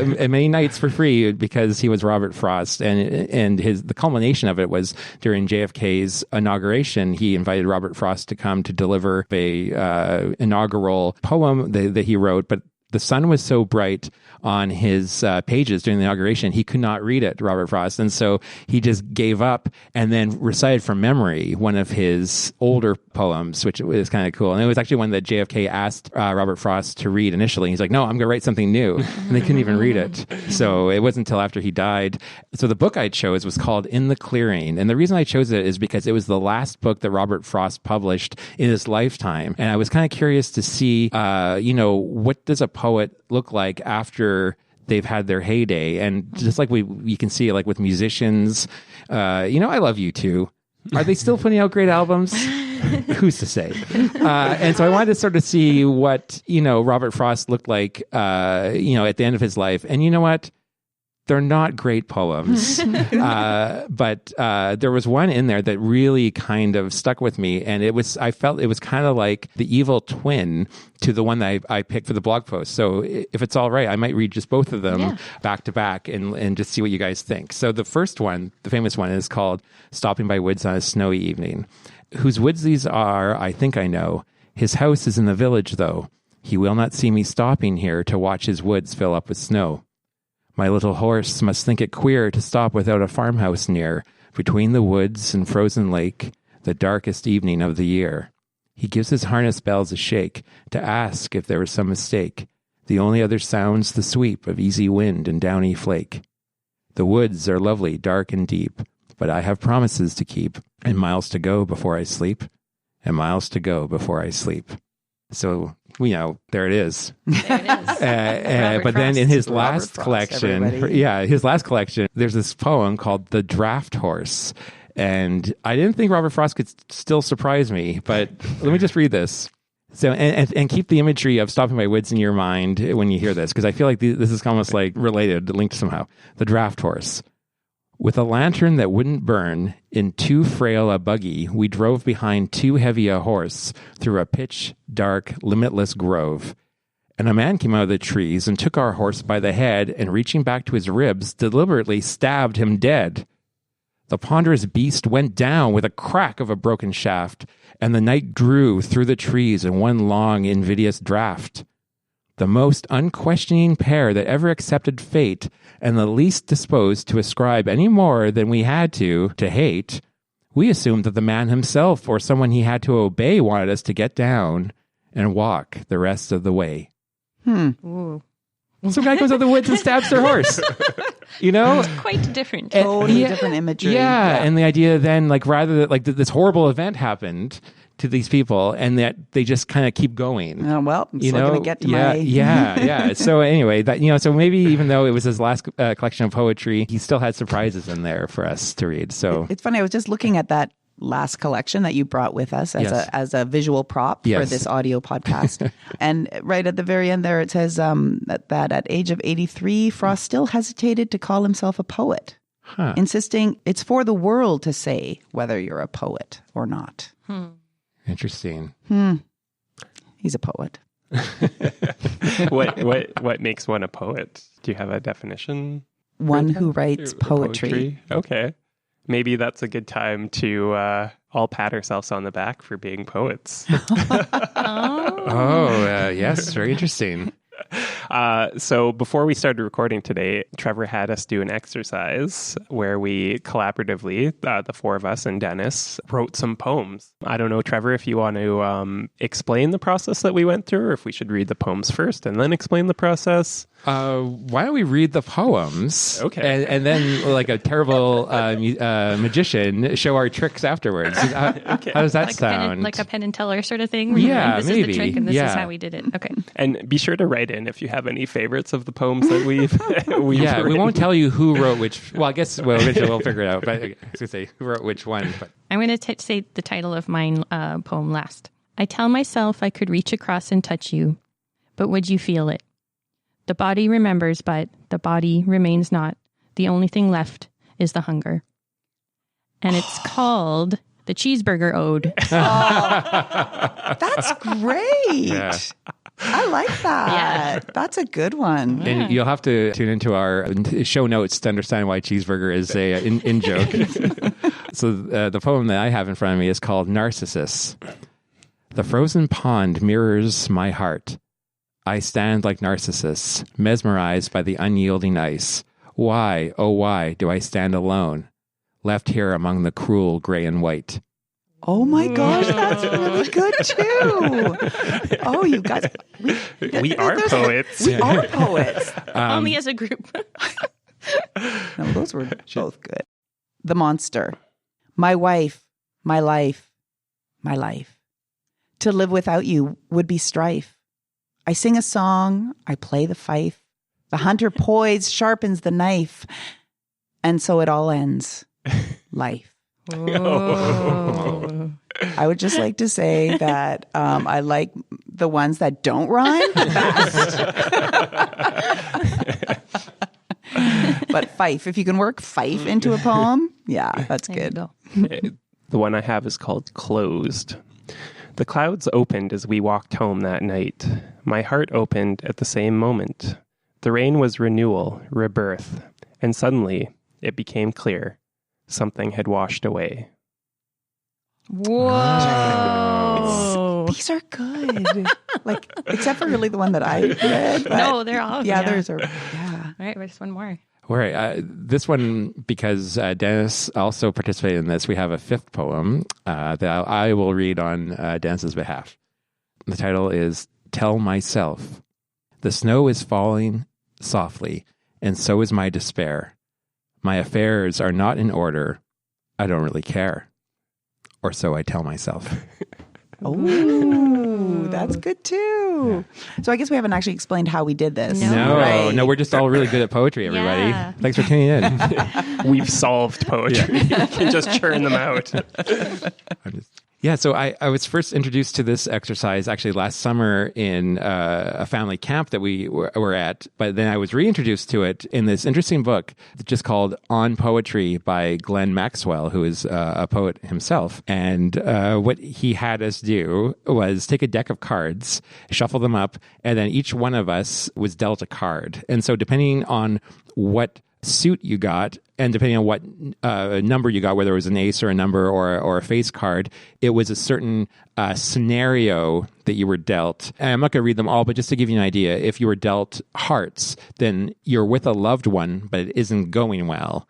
[SPEAKER 3] many nights for free because he was Robert Frost. And the culmination of it was during JFK's inauguration. He invited Robert Frost to come to deliver a inaugural poem that he wrote, but the sun was so bright on his pages during the inauguration, he could not read it, Robert Frost. And so he just gave up and then recited from memory one of his older poems, which was kind of cool. And it was actually one that JFK asked Robert Frost to read initially. He's like, no, I'm going to write something new. And they couldn't even read it. So it wasn't until after he died. So the book I chose was called In the Clearing. And the reason I chose it is because it was the last book that Robert Frost published in his lifetime. And I was kind of curious to see, what does a poet look like after they've had their heyday? And just like you can see, like with musicians, I love U2. Are they still putting out great albums? Who's to say? And so I wanted to sort of see what, Robert Frost looked like, at the end of his life. And you know what? They're not great poems, but there was one in there that really kind of stuck with me, and I felt it was kind of like the evil twin to the one that I picked for the blog post. So if it's all right, I might read just both of them back to back and just see what you guys think. So the first one, the famous one, is called Stopping by Woods on a Snowy Evening. Whose woods these are, I think I know. His house is in the village, though. He will not see me stopping here to watch his woods fill up with snow. My little horse must think it queer to stop without a farmhouse near, between the woods and frozen lake, the darkest evening of the year. He gives his harness bells a shake to ask if there was some mistake. The only other sound's the sweep of easy wind and downy flake. The woods are lovely, dark and deep, but I have promises to keep, and miles to go before I sleep, and miles to go before I sleep. So, there it is.
[SPEAKER 2] There it is.
[SPEAKER 3] But then in his last
[SPEAKER 4] Frost,
[SPEAKER 3] collection, there's this poem called The Draft Horse. And I didn't think Robert Frost could still surprise me, but let me just read this. So, and keep the imagery of Stopping by Woods in your mind when you hear this, because I feel like this is almost like related, linked somehow. The Draft Horse. With a lantern that wouldn't burn, in too frail a buggy, we drove behind too heavy a horse through a pitch, dark, limitless grove. And a man came out of the trees and took our horse by the head and, reaching back to his ribs, deliberately stabbed him dead. The ponderous beast went down with a crack of a broken shaft, and the night drew through the trees in one long, invidious draught. The most unquestioning pair that ever accepted fate, and the least disposed to ascribe any more than we had to hate, we assumed that the man himself or someone he had to obey wanted us to get down and walk the rest of the way.
[SPEAKER 2] Ooh.
[SPEAKER 3] Some guy goes out the woods and stabs their horse.
[SPEAKER 2] Quite different.
[SPEAKER 4] Totally different imagery.
[SPEAKER 3] Yeah, and the idea then, rather than this horrible event happened to these people, and that they just kind of keep going.
[SPEAKER 4] Oh, well, I'm still going to get to my...
[SPEAKER 3] Yeah. So anyway, so maybe even though it was his last collection of poetry, he still had surprises in there for us to read. So
[SPEAKER 4] it's funny. I was just looking at that last collection that you brought with us as a visual prop for this audio podcast. And right at the very end there, it says that at age of 83, Frost still hesitated to call himself a poet, insisting it's for the world to say whether you're a poet or not.
[SPEAKER 3] Interesting.
[SPEAKER 4] He's a poet.
[SPEAKER 1] What makes one a poet? Do you have a definition?
[SPEAKER 4] One who writes poetry.
[SPEAKER 1] Okay. Maybe that's a good time to all pat ourselves on the back for being poets.
[SPEAKER 3] Yes, very interesting.
[SPEAKER 1] So before we started recording today, Trevor had us do an exercise where we collaboratively, the four of us and Dennis, wrote some poems. I don't know, Trevor, if you want to explain the process that we went through, or if we should read the poems first and then explain the process.
[SPEAKER 3] Why don't we read the poems?
[SPEAKER 1] Okay.
[SPEAKER 3] And then, like a terrible magician, show our tricks afterwards.
[SPEAKER 1] Okay.
[SPEAKER 3] How does that sound?
[SPEAKER 2] Like a Penn and Teller sort of thing?
[SPEAKER 3] Yeah,
[SPEAKER 2] this
[SPEAKER 3] maybe.
[SPEAKER 2] is the trick and this is how we did it. Okay.
[SPEAKER 1] And be sure to write in if you have any favorites of the poems that we've
[SPEAKER 3] Yeah, we
[SPEAKER 1] written.
[SPEAKER 3] won't tell you who wrote which. Well, I guess eventually we'll figure it out. But I was going to say who wrote which one. But
[SPEAKER 2] I'm going to say the title of my poem last. I tell myself I could reach across and touch you, but would you feel it? The body remembers, but the body remains not. The only thing left is the hunger. And it's called The Cheeseburger Ode.
[SPEAKER 4] Oh, that's great.
[SPEAKER 3] Yeah.
[SPEAKER 4] I like that.
[SPEAKER 2] Yeah.
[SPEAKER 4] That's a good one.
[SPEAKER 3] And you'll have to tune into our show notes to understand why cheeseburger is a in joke. So the poem that I have in front of me is called Narcissus. The frozen pond mirrors my heart. I stand like Narcissus, mesmerized by the unyielding ice. Why, oh why, do I stand alone, left here among the cruel gray and white?
[SPEAKER 4] Oh my gosh, that's really good too. Oh, you guys,
[SPEAKER 1] We are poets.
[SPEAKER 4] We are poets.
[SPEAKER 2] Only as a group.
[SPEAKER 4] No, those were both good. The monster. My wife, my life, my life. To live without you would be strife. I sing a song, I play the fife. The hunter poised sharpens the knife. And so it all ends. Life.
[SPEAKER 2] Oh.
[SPEAKER 4] I would just like to say that I like the ones that don't rhyme best. But fife, if you can work fife into a poem, yeah, that's
[SPEAKER 2] There you
[SPEAKER 4] good.
[SPEAKER 2] go.
[SPEAKER 1] The one I have is called Closed. The clouds opened as we walked home that night. My heart opened at the same moment. The rain was renewal, rebirth, and suddenly it became clear. Something had washed away.
[SPEAKER 2] Whoa.
[SPEAKER 4] These are good. Like, except for really the one that I read. But
[SPEAKER 2] No, they're all.
[SPEAKER 4] yeah, theirs are, yeah.
[SPEAKER 2] All right, there's one more.
[SPEAKER 3] All right. This one, because Dennis also participated in this, we have a fifth poem that I will read on Dennis's behalf. The title is Tell Myself. The snow is falling softly, and so is my despair. My affairs are not in order. I don't really care. Or so I tell myself.
[SPEAKER 4] Oh, that's good too. So I guess we haven't actually explained how we did this.
[SPEAKER 3] No, we're just all really good at poetry, everybody.
[SPEAKER 2] Yeah.
[SPEAKER 3] Thanks for tuning in.
[SPEAKER 1] We've solved poetry. You can just churn them out.
[SPEAKER 3] Yeah, so I was first introduced to this exercise actually last summer in a family camp that we were at, but then I was reintroduced to it in this interesting book just called On Poetry by Glenn Maxwell, who is a poet himself. And what he had us do was take a deck of cards, shuffle them up, and then each one of us was dealt a card. And so depending on what suit you got, and depending on what number you got, whether it was an ace or a number or a face card, it was a certain scenario that you were dealt. And I'm not going to read them all, but just to give you an idea, if you were dealt hearts, then you're with a loved one, but it isn't going well.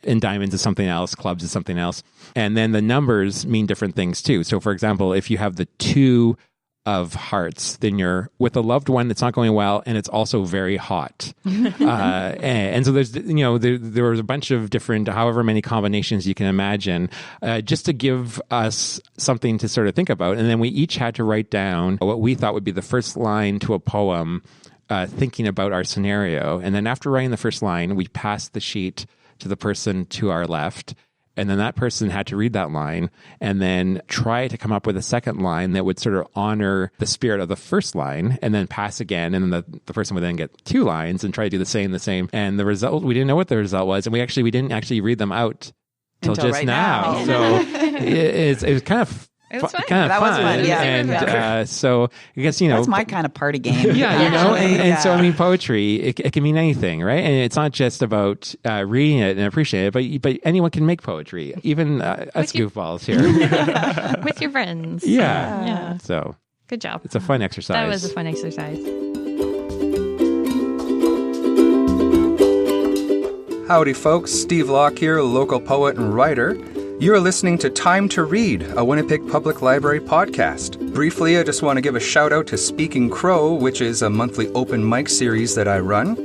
[SPEAKER 3] And diamonds is something else, clubs is something else. And then the numbers mean different things too. So for example, if you have the 2 of hearts, then you're with a loved one that's not going well, and it's also very hot. And so there's, there was a bunch of different, however many combinations you can imagine, just to give us something to sort of think about. And then we each had to write down what we thought would be the first line to a poem, thinking about our scenario. And then after writing the first line, we passed the sheet to the person to our left. And then that person had to read that line and then try to come up with a second line that would sort of honor the spirit of the first line, and then pass again. And then the person would then get 2 lines and try to do the same. And the result, we didn't know what the result was. And we didn't actually read them out till just
[SPEAKER 4] right
[SPEAKER 3] now. So it was kind of
[SPEAKER 2] It was fun.
[SPEAKER 4] That was fun, yeah.
[SPEAKER 3] And so I guess,
[SPEAKER 4] That's my kind of party game.
[SPEAKER 3] Yeah,
[SPEAKER 4] actually.
[SPEAKER 3] and so I mean, poetry, it can mean anything, right? And it's not just about reading it and appreciating it, but anyone can make poetry, even us goofballs here.
[SPEAKER 2] With your friends.
[SPEAKER 3] Yeah. So
[SPEAKER 2] good job.
[SPEAKER 3] it's a fun exercise.
[SPEAKER 2] That was a fun exercise.
[SPEAKER 6] Howdy, folks. Steve Locke here, local poet and writer. You're listening to Time to Read, a Winnipeg Public Library podcast. Briefly, I just want to give a shout out to Speaking Crow, which is a monthly open mic series that I run.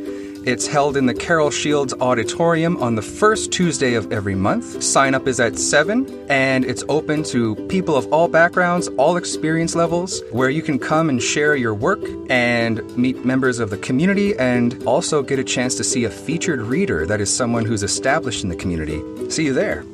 [SPEAKER 6] It's held in the Carol Shields Auditorium on the first Tuesday of every month. Sign up is at 7, and it's open to people of all backgrounds, all experience levels, where you can come and share your work and meet members of the community, and also get a chance to see a featured reader that is someone who's established in the community. See you there.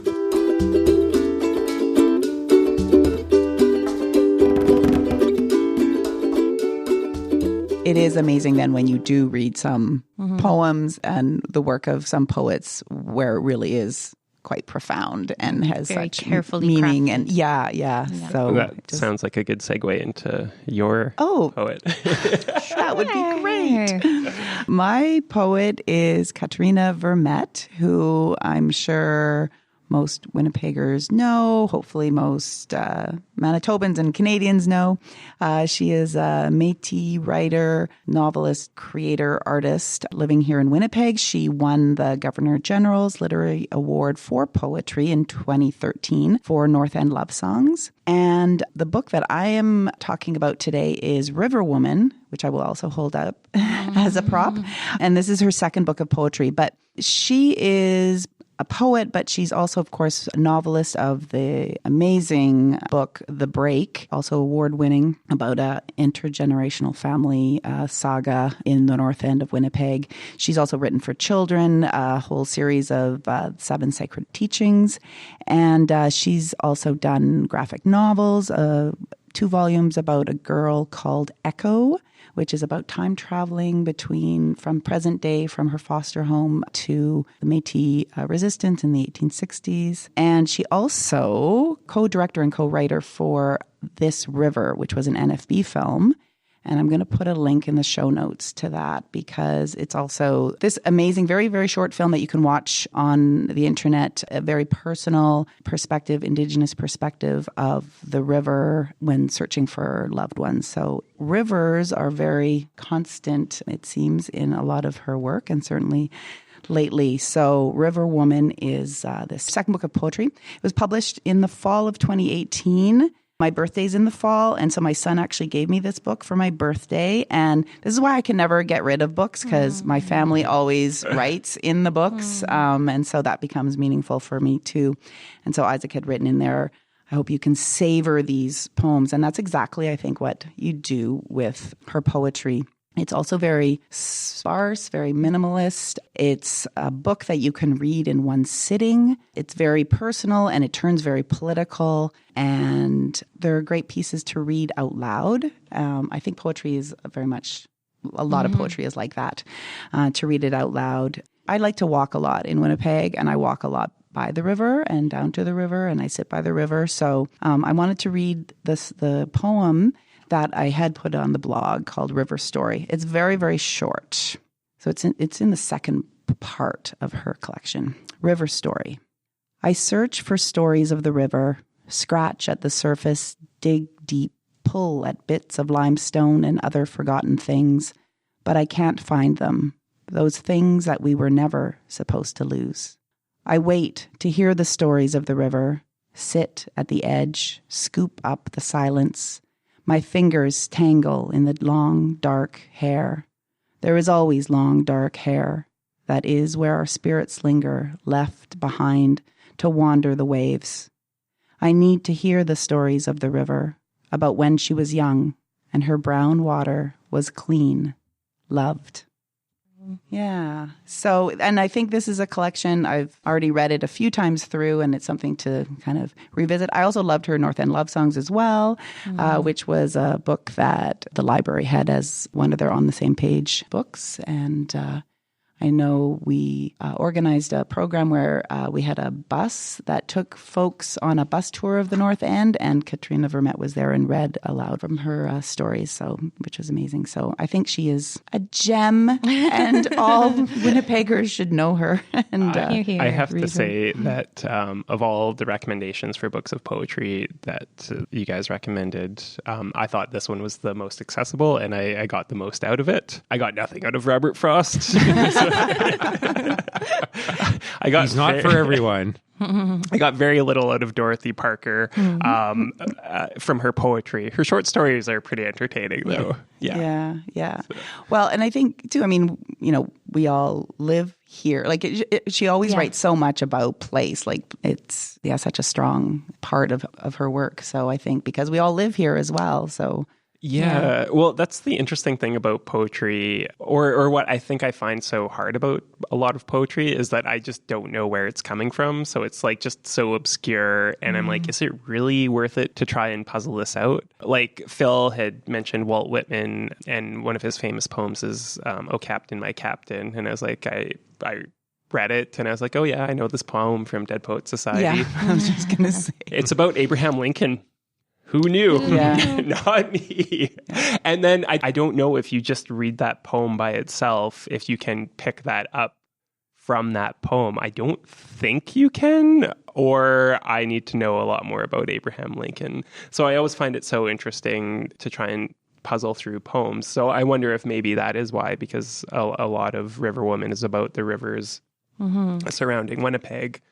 [SPEAKER 4] It is amazing then when you do read some poems and the work of some poets where it really is quite profound and has
[SPEAKER 2] Very
[SPEAKER 4] such
[SPEAKER 2] carefully
[SPEAKER 4] meaning.
[SPEAKER 2] crafted.
[SPEAKER 4] And yeah. So
[SPEAKER 1] That sounds like a good segue into your poet.
[SPEAKER 4] That would be great. My poet is Katrina Vermette, who I'm sure most Winnipeggers know, hopefully most Manitobans and Canadians know. She is a Métis writer, novelist, creator, artist living here in Winnipeg. She won the Governor General's Literary Award for Poetry in 2013 for North End Love Songs. And the book that I am talking about today is River Woman, which I will also hold up as a prop. And this is her second book of poetry. But she is a poet, but she's also, of course, a novelist of the amazing book, The Break, also award-winning, about a intergenerational family saga in the North End of Winnipeg. She's also written for children, a whole series of 7 Sacred Teachings, and she's also done graphic novels, 2 volumes about a girl called Echo, which is about time traveling from present day, from her foster home to the Métis resistance in the 1860s. And she also co-director and co-writer for This River, which was an NFB film. And I'm going to put a link in the show notes to that because it's also this amazing, very, very short film that you can watch on the internet, a very personal perspective, Indigenous perspective of the river when searching for loved ones. So rivers are very constant, it seems, in a lot of her work and certainly lately. So River Woman is the second book of poetry. It was published in the fall of 2018. My birthday's in the fall, and so my son actually gave me this book for my birthday. And this is why I can never get rid of books, because my family always writes in the books. And so that becomes meaningful for me too. And so Isaac had written in there, I hope you can savor these poems. And that's exactly, I think, what you do with her poetry. It's also very sparse, very minimalist. It's a book that you can read in one sitting. It's very personal and it turns very political. And there are great pieces to read out loud. I think poetry is very much, a lot of poetry is like that, to read it out loud. I like to walk a lot in Winnipeg, and I walk a lot by the river and down to the river, and I sit by the river. So I wanted to read the poem that I had put on the blog called River Story. It's very, very short. So it's in the second part of her collection. River Story. I search for stories of the river, scratch at the surface, dig deep, pull at bits of limestone and other forgotten things, but I can't find them, those things that we were never supposed to lose. I wait to hear the stories of the river, sit at the edge, scoop up the silence. My fingers tangle in the long, dark hair. There is always long, dark hair. That is where our spirits linger, left behind to wander the waves. I need to hear the stories of the river, about when she was young and her brown water was clean, loved. Yeah. So, and I think this is a collection, I've already read it a few times through, and it's something to kind of revisit. I also loved her North End Love Songs as well, which was a book that the library had as one of their on the same page books. And I know we organized a program where we had a bus that took folks on a bus tour of the North End, and Katrina Vermette was there and read aloud from her stories, which was amazing. So I think she is a gem, and all Winnipeggers should know her. And
[SPEAKER 1] I have to say that of all the recommendations for books of poetry that you guys recommended, I thought this one was the most accessible, and I got the most out of it. I got nothing out of Robert Frost.
[SPEAKER 3] He's not for everyone.
[SPEAKER 1] I got very little out of Dorothy Parker from her poetry. Her short stories are pretty entertaining, though.
[SPEAKER 4] Yeah. So. Well, and I think, too, I mean, we all live here. Like, she always writes so much about place. Like, it's, such a strong part of her work. So I think because we all live here as well, so...
[SPEAKER 1] Yeah, well, that's the interesting thing about poetry, or what I think I find so hard about a lot of poetry is that I just don't know where it's coming from. So it's like just so obscure. And I'm like, is it really worth it to try and puzzle this out? Like Phil had mentioned Walt Whitman, and one of his famous poems is, "Oh, Captain, my Captain." And I was like, I read it and I was like, oh yeah, I know this poem from Dead Poets Society.
[SPEAKER 4] Yeah, I was just going to say.
[SPEAKER 1] It's about Abraham Lincoln. Who knew?
[SPEAKER 4] Yeah.
[SPEAKER 1] Not me. And then I don't know if you just read that poem by itself, if you can pick that up from that poem. I don't think you can, or I need to know a lot more about Abraham Lincoln. So I always find it so interesting to try and puzzle through poems. So I wonder if maybe that is why, because a lot of River Woman is about the rivers surrounding Winnipeg.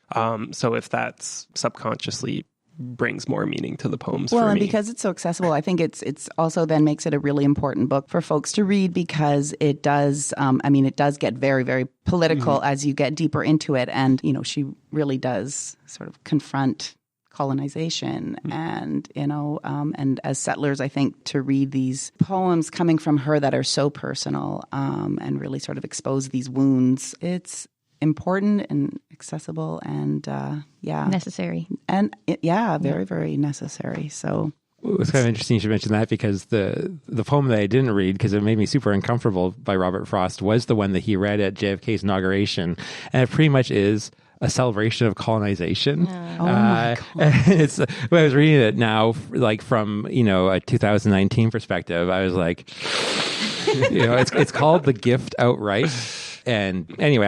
[SPEAKER 1] So if that's subconsciously brings more meaning to the poems for me.
[SPEAKER 4] Well, and because it's so accessible, I think it's also then makes it a really important book for folks to read, because it does, it does get very, very political as you get deeper into it. And, she really does sort of confront colonization and, and as settlers, I think to read these poems coming from her that are so personal and really sort of expose these wounds, it's important and accessible and
[SPEAKER 2] necessary.
[SPEAKER 4] And very, very necessary. So
[SPEAKER 3] it's kind of interesting you should mention that, because the poem that I didn't read, because it made me super uncomfortable, by Robert Frost, was the one that he read at JFK's inauguration. And it pretty much is a celebration of colonization.
[SPEAKER 4] My God.
[SPEAKER 3] It's when I was reading it now, like from a 2019 perspective, I was like, it's called The Gift outright. And anyway,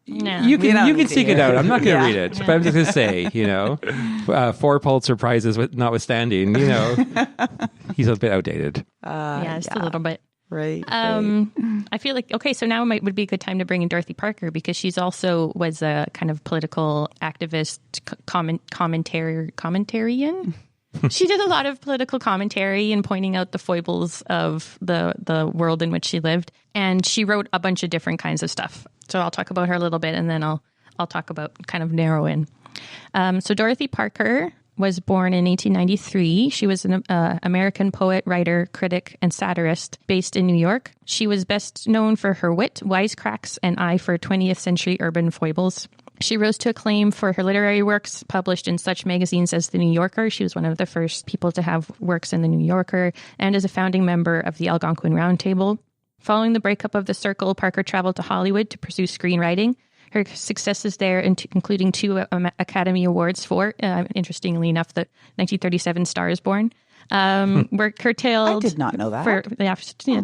[SPEAKER 3] you can seek it out. I'm not going to read it, but I'm just going to say, 4 Pulitzer Prizes notwithstanding, he's a bit outdated.
[SPEAKER 2] Just a little bit.
[SPEAKER 4] Right.
[SPEAKER 2] I feel like, okay, so now would be a good time to bring in Dorothy Parker, because she's also was a kind of political activist, commentarian. She did a lot of political commentary and pointing out the foibles of the world in which she lived. And she wrote a bunch of different kinds of stuff. So I'll talk about her a little bit, and then I'll talk about kind of narrow in. So Dorothy Parker was born in 1893. She was an American poet, writer, critic, and satirist based in New York. She was best known for her wit, wisecracks, and eye for 20th century urban foibles. She rose to acclaim for her literary works published in such magazines as The New Yorker. She was one of the first people to have works in The New Yorker, and is a founding member of the Algonquin Round Table. Following the breakup of the Circle, Parker traveled to Hollywood to pursue screenwriting. Her successes there, including 2 Academy Awards for, interestingly enough, the 1937 Star is Born, were curtailed.
[SPEAKER 4] I did not know that.
[SPEAKER 2] For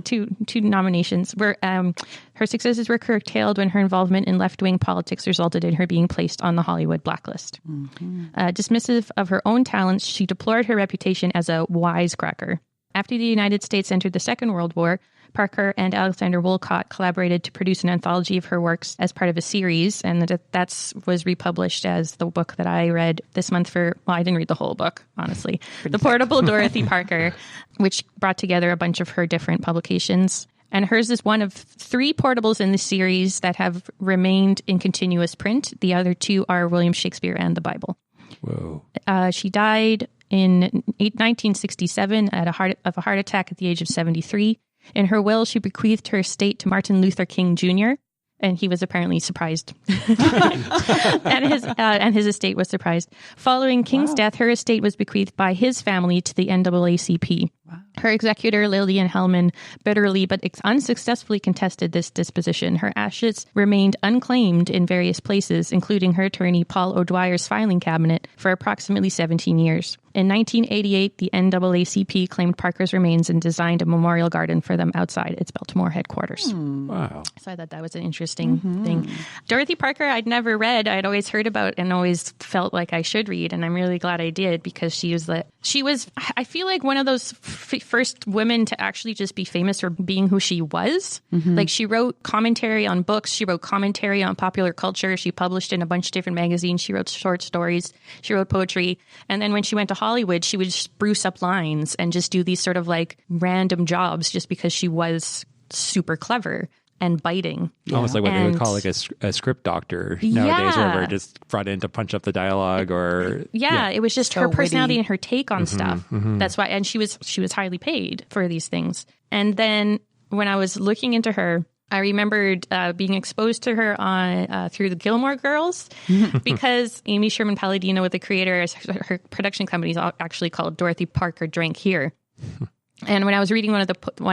[SPEAKER 2] two nominations. Her successes were curtailed when her involvement in left-wing politics resulted in her being placed on the Hollywood blacklist. Dismissive of her own talents, she deplored her reputation as a wisecracker. After the United States entered the Second World War, Parker and Alexander Woollcott collaborated to produce an anthology of her works as part of a series, and that was republished as the book that I read this month I didn't read the whole book, honestly. The Portable Dorothy Parker, which brought together a bunch of her different publications. And hers is one of 3 portables in the series that have remained in continuous print. The other 2 are William Shakespeare and the Bible.
[SPEAKER 3] Whoa.
[SPEAKER 2] She died in 1967 of a heart attack at the age of 73. In her will, she bequeathed her estate to Martin Luther King Jr., and he was apparently surprised. and his estate was surprised. Following King's death, her estate was bequeathed by his family to the NAACP. Wow. Her executor, Lillian Hellman, bitterly but unsuccessfully contested this disposition. Her ashes remained unclaimed in various places, including her attorney, Paul O'Dwyer's filing cabinet, for approximately 17 years. In 1988, the NAACP claimed Parker's remains and designed a memorial garden for them outside its Baltimore headquarters.
[SPEAKER 3] Wow.
[SPEAKER 2] So I thought that was an interesting thing. Dorothy Parker, I'd never read. I'd always heard about and always felt like I should read. And I'm really glad I did, because she was, I feel like, one of those first women to actually just be famous for being who she was. Like, she wrote commentary on books. She wrote commentary on popular culture. She published in a bunch of different magazines. She wrote short stories. She wrote poetry. And then when she went to Hollywood, she would spruce up lines and just do these sort of like random jobs just because she was super clever and biting.
[SPEAKER 3] Almost like what they would call like a script doctor nowadays, where we're just brought in to punch up the dialogue or... Yeah,
[SPEAKER 2] it was just her personality witty. And her take on stuff. That's why, and she was highly paid for these things. And then when I was looking into her, I remembered being exposed to her on through the Gilmore Girls, because Amy Sherman Palladino, the creator, her production company is actually called Dorothy Parker Drank Here. And when I was reading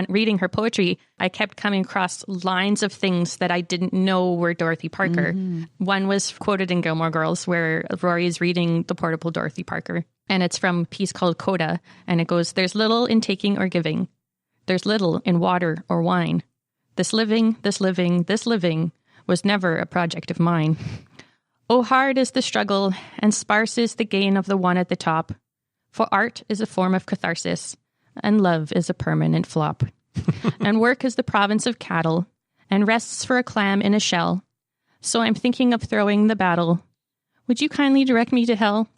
[SPEAKER 2] reading her poetry, I kept coming across lines of things that I didn't know were Dorothy Parker. One was quoted in Gilmore Girls, where Rory is reading The Portable Dorothy Parker, and it's from a piece called Coda, and it goes, "There's little in taking or giving. There's little in water or wine. This living, was never a project of mine. Oh, hard is the struggle, and sparse is the gain of the one at the top. For art is a form of catharsis, and love is a permanent flop. And work is the province of cattle, and rests for a clam in a shell. So I'm thinking of throwing the battle. Would you kindly direct me to hell?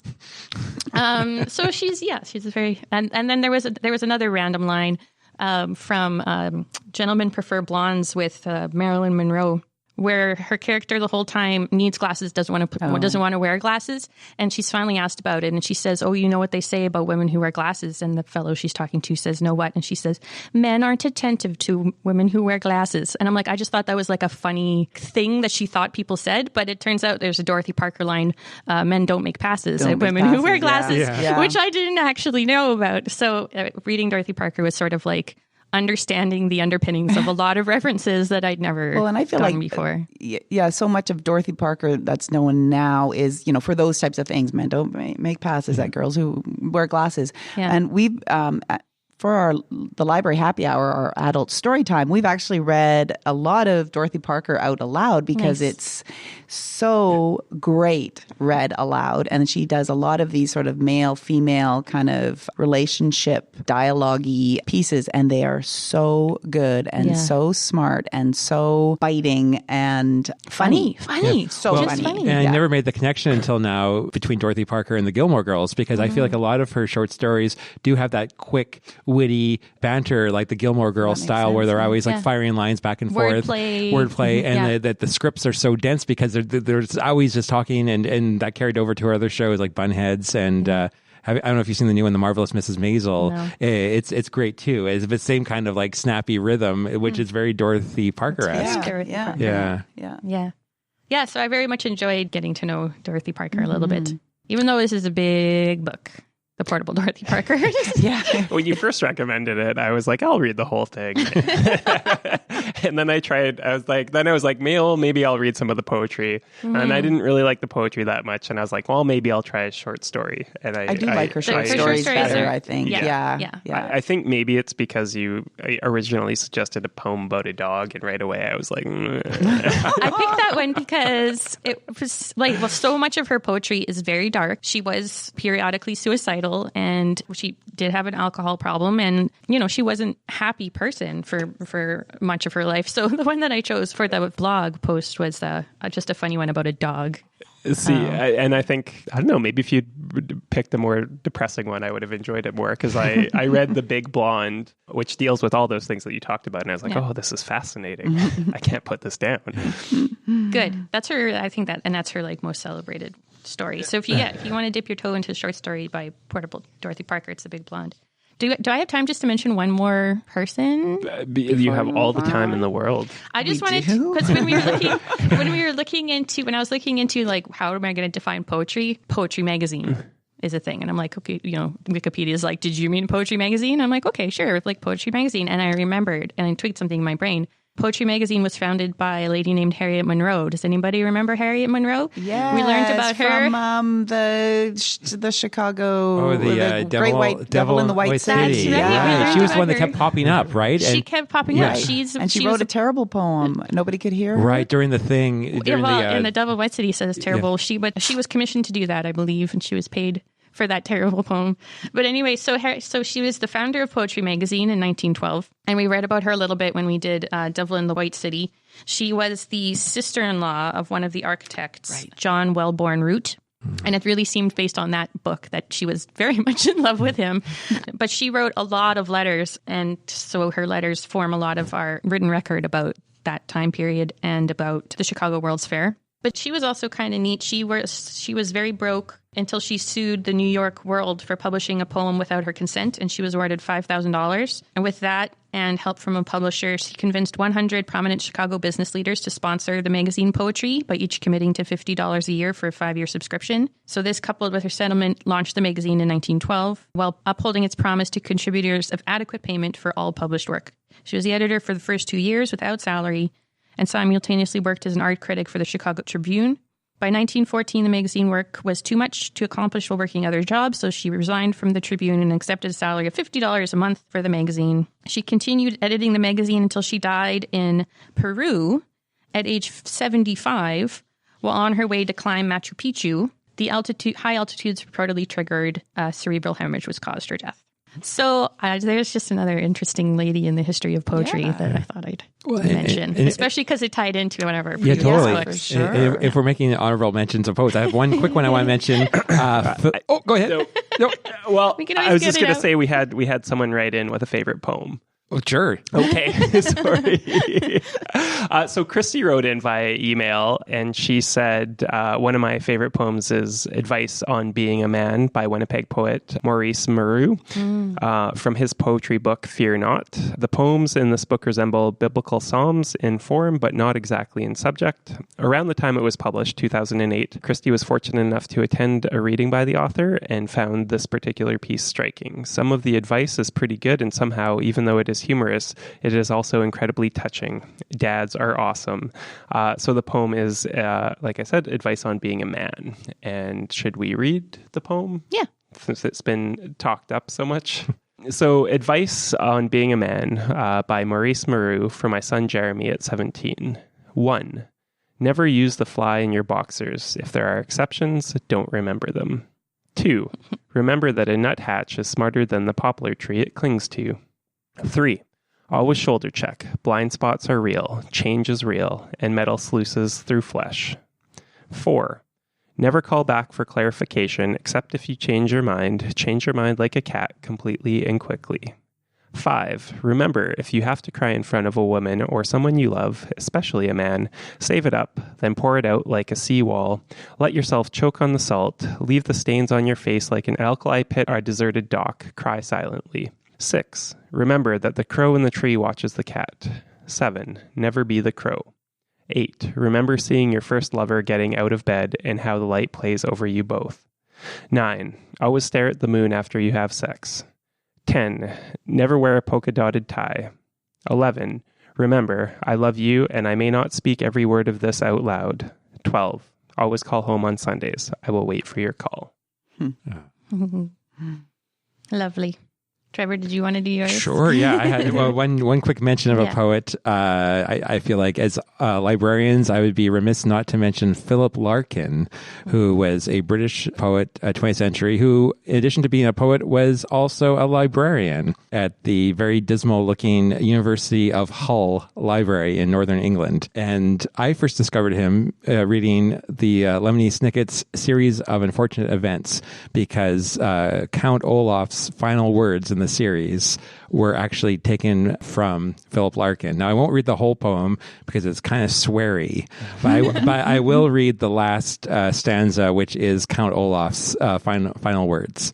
[SPEAKER 2] So she's a very, and then there was another random line from Gentlemen Prefer Blondes with Marilyn Monroe, where her character the whole time needs glasses, doesn't want to wear glasses, and she's finally asked about it, and she says, "Oh, you know what they say about women who wear glasses?" And the fellow she's talking to says, "No, what?" And she says, "Men aren't attentive to women who wear glasses." And I'm like, I just thought that was like a funny thing that she thought people said, but it turns out there's a Dorothy Parker line: "Men don't make passes at women who wear glasses," which I didn't actually know about. So reading Dorothy Parker was sort of like understanding the underpinnings of a lot of references that I'd never
[SPEAKER 4] and I feel
[SPEAKER 2] gotten
[SPEAKER 4] like,
[SPEAKER 2] before.
[SPEAKER 4] So much of Dorothy Parker that's known now is, for those types of things. Men don't make passes at girls who wear glasses. Yeah. And we've, for the library happy hour, our adult story time, we've actually read a lot of Dorothy Parker out aloud because it's so great read aloud. And she does a lot of these sort of male-female kind of relationship dialogue-y pieces, and they are so good and so smart and so biting and funny. So funny.
[SPEAKER 3] And I never made the connection until now between Dorothy Parker and the Gilmore Girls, because I feel like a lot of her short stories do have that quick, witty banter, like the Gilmore Girls style, where they're always like firing lines back and forth. Wordplay. And that the scripts are so dense because they're always just talking, and that carried over to her other shows like Bunheads and I don't know if you've seen the new one, The Marvelous Mrs. Maisel. No. It's great too. It's the same kind of like snappy rhythm, which is very Dorothy Parker-esque.
[SPEAKER 2] Yeah, so I very much enjoyed getting to know Dorothy Parker a little bit, even though this is a big book. The Portable Dorothy Parker.
[SPEAKER 1] When you first recommended it, I was like, I'll read the whole thing. And then I was like, maybe I'll read some of the poetry. And I didn't really like the poetry that much. And I was like, well, maybe I'll try a short story. And I do
[SPEAKER 4] like her short stories better, I think. Yeah.
[SPEAKER 1] I think maybe it's because you originally suggested a poem about a dog, and right away I was like,
[SPEAKER 2] I picked that one because it was like, so much of her poetry is very dark. She was periodically suicidal, and she did have an alcohol problem, and she wasn't a happy person for much of her life. So the one that I chose for the blog post was just a funny one about a dog.
[SPEAKER 1] And I think, I don't know, maybe if you'd picked the more depressing one, I would have enjoyed it more, because I read The Big Blonde, which deals with all those things that you talked about, and I was like, oh, this is fascinating. I can't put this down.
[SPEAKER 2] Good. That's her, I think that's her like most celebrated story. So if you want to dip your toe into a short story by Portable Dorothy Parker, it's The Big Blonde. Do I have time just to mention one more person?
[SPEAKER 1] You have all the time in the world.
[SPEAKER 2] I just wanted to, because when I was looking into like, how am I going to define poetry? Poetry magazine is a thing. And I'm like, okay, Wikipedia is like, did you mean poetry magazine? I'm like, okay, sure. Like poetry magazine. And I remembered, and I tweaked something in my brain. Poetry magazine was founded by a lady named Harriet Monroe. Does anybody remember Harriet Monroe?
[SPEAKER 4] Yeah,
[SPEAKER 2] we learned about her
[SPEAKER 4] from the Chicago,
[SPEAKER 3] the
[SPEAKER 4] Great White Devil in the White City.
[SPEAKER 2] That's right.
[SPEAKER 3] Yeah. She was the one that kept popping up, right?
[SPEAKER 2] She kept popping up.
[SPEAKER 4] She wrote a terrible poem. Nobody could hear her.
[SPEAKER 3] Right, during the thing.
[SPEAKER 2] In the Devil in White City says terrible. Yeah. She was commissioned to do that, I believe, and she was paid for that terrible poem. But anyway, so she was the founder of Poetry Magazine in 1912, and we read about her a little bit when we did Devil in the White City. She was the sister-in-law of one of the architects, John Wellborn Root. And it really seemed based on that book that she was very much in love with him. But she wrote a lot of letters, and so her letters form a lot of our written record about that time period and about the Chicago World's Fair. But she was also kind of neat. She was very broke until she sued the New York World for publishing a poem without her consent, and she was awarded $5,000. And with that and help from a publisher, she convinced 100 prominent Chicago business leaders to sponsor the magazine Poetry by each committing to $50 a year for a 5-year subscription. So this, coupled with her settlement, launched the magazine in 1912, while upholding its promise to contributors of adequate payment for all published work. She was the editor for the first 2 years without salary, and simultaneously worked as an art critic for the Chicago Tribune. By 1914, the magazine work was too much to accomplish while working other jobs, so she resigned from the Tribune and accepted a salary of $50 a month for the magazine. She continued editing the magazine until she died in Peru, at age 75, while on her way to climb Machu Picchu, the high altitudes reportedly triggered cerebral hemorrhage, which caused her death. So there's just another interesting lady in the history of poetry that I thought I'd mention, especially because it tied into one of our previous
[SPEAKER 3] totally.
[SPEAKER 2] books.
[SPEAKER 4] Sure.
[SPEAKER 3] If we're making honorable mentions of poets, I have one quick one I want to mention. Go ahead.
[SPEAKER 1] No. Well,
[SPEAKER 2] We can
[SPEAKER 1] I
[SPEAKER 2] always
[SPEAKER 1] was just
[SPEAKER 2] get it
[SPEAKER 1] going to
[SPEAKER 2] out.
[SPEAKER 1] say we had someone write in with a favorite poem.
[SPEAKER 3] Oh, sure.
[SPEAKER 1] Okay, sorry. So Christy wrote in via email, and she said, one of my favorite poems is Advice on Being a Man by Winnipeg poet Maurice Maroux, from his poetry book, Fear Not. The poems in this book resemble biblical psalms in form, but not exactly in subject. Around the time it was published, 2008, Christy was fortunate enough to attend a reading by the author and found this particular piece striking. Some of the advice is pretty good, and somehow, even though it is humorous, it is also incredibly touching. Dads are awesome. So the poem is, like I said, Advice on Being a Man. And should we read the poem?
[SPEAKER 2] Yeah.
[SPEAKER 1] Since it's been talked up so much. So Advice on Being a Man by Maurice Maroux for my son Jeremy at 17. 1. Never use the fly in your boxers. If there are exceptions, don't remember them. 2. Remember that a nuthatch is smarter than the poplar tree it clings to. 3. Always shoulder check. Blind spots are real. Change is real. And metal sluices through flesh. 4. Never call back for clarification except if you change your mind. Change your mind like a cat, completely and quickly. 5. Remember, if you have to cry in front of a woman or someone you love, especially a man, save it up, then pour it out like a seawall. Let yourself choke on the salt. Leave the stains on your face like an alkali pit or a deserted dock. Cry silently. 6. Remember that the crow in the tree watches the cat. 7. Never be the crow. 8. Remember seeing your first lover getting out of bed and how the light plays over you both. 9. Always stare at the moon after you have sex. 10. Never wear a polka-dotted tie. 11. Remember, I love you and I may not speak every word of this out loud. 12. Always call home on Sundays. I will wait for your call.
[SPEAKER 2] Lovely. Trevor, did you want to do yours?
[SPEAKER 3] Sure, yeah. I had one quick mention of a poet. I feel like as librarians, I would be remiss not to mention Philip Larkin, who was a British poet, 20th century, who, in addition to being a poet, was also a librarian at the very dismal-looking University of Hull Library in Northern England. And I first discovered him reading the Lemony Snicket's series of unfortunate events, because Count Olaf's final words in the series were actually taken from Philip Larkin. Now, I won't read the whole poem because it's kind of sweary, but I will read the last stanza, which is Count Olaf's final words.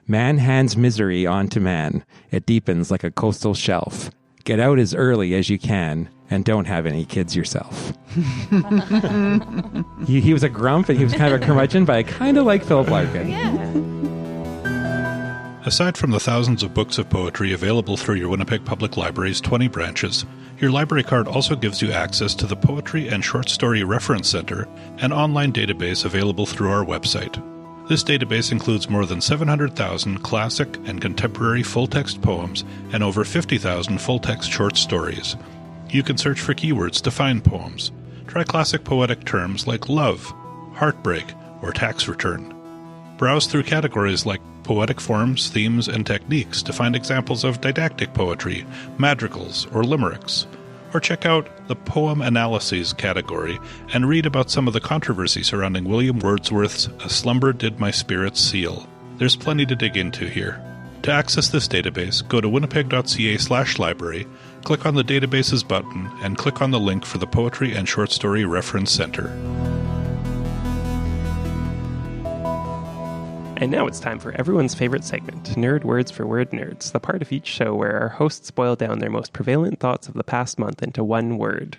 [SPEAKER 3] Man hands misery on to man. It deepens like a coastal shelf. Get out as early as you can and don't have any kids yourself. He was a grump and he was kind of a curmudgeon, but I kind of like Philip Larkin.
[SPEAKER 2] Yeah.
[SPEAKER 7] Aside from the thousands of books of poetry available through your Winnipeg Public Library's 20 branches, your library card also gives you access to the Poetry and Short Story Reference Center, an online database available through our website. This database includes more than 700,000 classic and contemporary full-text poems and over 50,000 full-text short stories. You can search for keywords to find poems. Try classic poetic terms like love, heartbreak, or tax return. Browse through categories like poetic forms, themes, and techniques to find examples of didactic poetry, madrigals, or limericks. Or check out the Poem Analyses category and read about some of the controversy surrounding William Wordsworth's A Slumber Did My Spirit Seal. There's plenty to dig into here. To access this database, go to winnipeg.ca/library, click on the Databases button, and click on the link for the Poetry and Short Story Reference Center.
[SPEAKER 1] And now it's time for everyone's favorite segment, Nerd Words for Word Nerds, the part of each show where our hosts boil down their most prevalent thoughts of the past month into one word.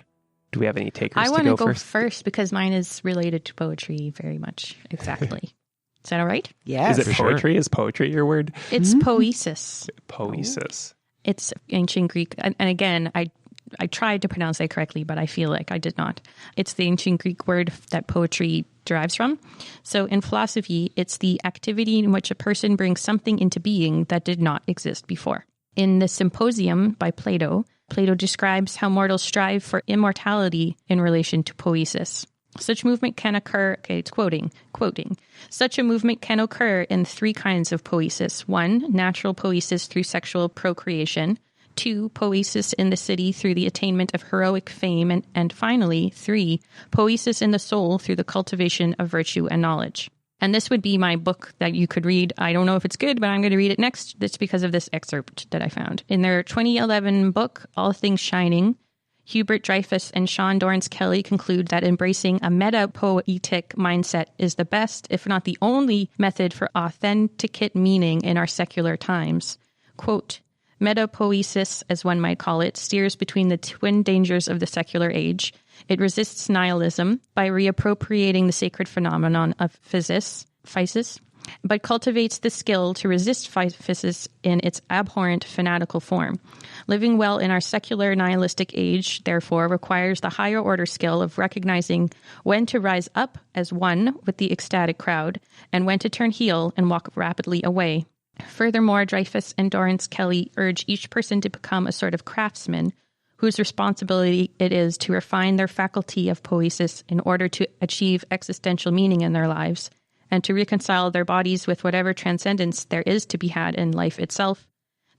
[SPEAKER 1] Do we have any takers
[SPEAKER 2] I
[SPEAKER 1] to
[SPEAKER 2] want
[SPEAKER 1] go
[SPEAKER 2] to go
[SPEAKER 1] first?
[SPEAKER 2] first because mine is related to poetry very much. Exactly. Is that all right?
[SPEAKER 4] Yes.
[SPEAKER 1] Is it poetry? Is poetry your word?
[SPEAKER 2] It's poesis.
[SPEAKER 1] Poesis.
[SPEAKER 2] It's ancient Greek. And again, I tried to pronounce that correctly, but I feel like I did not. It's the ancient Greek word that poetry derives from. So in philosophy, it's the activity in which a person brings something into being that did not exist before. In the Symposium by Plato, Plato describes how mortals strive for immortality in relation to poiesis. Such movement can occur, it's quoting, such a movement can occur in 3 kinds of poiesis. 1, natural poiesis through sexual procreation. 2, poiesis in the city through the attainment of heroic fame. And finally, 3, poiesis in the soul through the cultivation of virtue and knowledge. And this would be my book that you could read. I don't know if it's good, but I'm going to read it next. It's because of this excerpt that I found. In their 2011 book, All Things Shining, Hubert Dreyfus and Sean Dorrance-Kelly conclude that embracing a meta-poetic mindset is the best, if not the only, method for authenticate meaning in our secular times. Quote, metapoiesis, as one might call it, steers between the twin dangers of the secular age. It resists nihilism by reappropriating the sacred phenomenon of physis, but cultivates the skill to resist physis in its abhorrent fanatical form. Living well in our secular nihilistic age, therefore, requires the higher order skill of recognizing when to rise up as one with the ecstatic crowd and when to turn heel and walk rapidly away. Furthermore, Dreyfus and Dorrance-Kelly urge each person to become a sort of craftsman whose responsibility it is to refine their faculty of poiesis in order to achieve existential meaning in their lives and to reconcile their bodies with whatever transcendence there is to be had in life itself.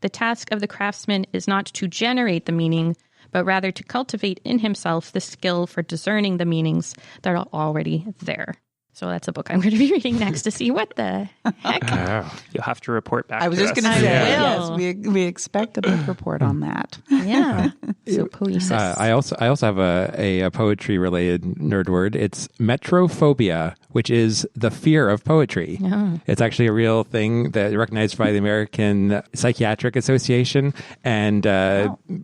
[SPEAKER 2] The task of the craftsman is not to generate the meaning, but rather to cultivate in himself the skill for discerning the meanings that are already there. So that's a book I'm going to be reading next to see what the heck.
[SPEAKER 1] You'll have to report back.
[SPEAKER 4] I was
[SPEAKER 1] to
[SPEAKER 4] just
[SPEAKER 1] us.
[SPEAKER 4] going to say,
[SPEAKER 2] will.
[SPEAKER 4] yes, we expect a book report on that.
[SPEAKER 2] Yeah. So poiesis.
[SPEAKER 3] I also have a poetry related nerd word. It's metrophobia, which is the fear of poetry.
[SPEAKER 2] Oh.
[SPEAKER 3] It's actually a real thing that recognized by the American Psychiatric Association, and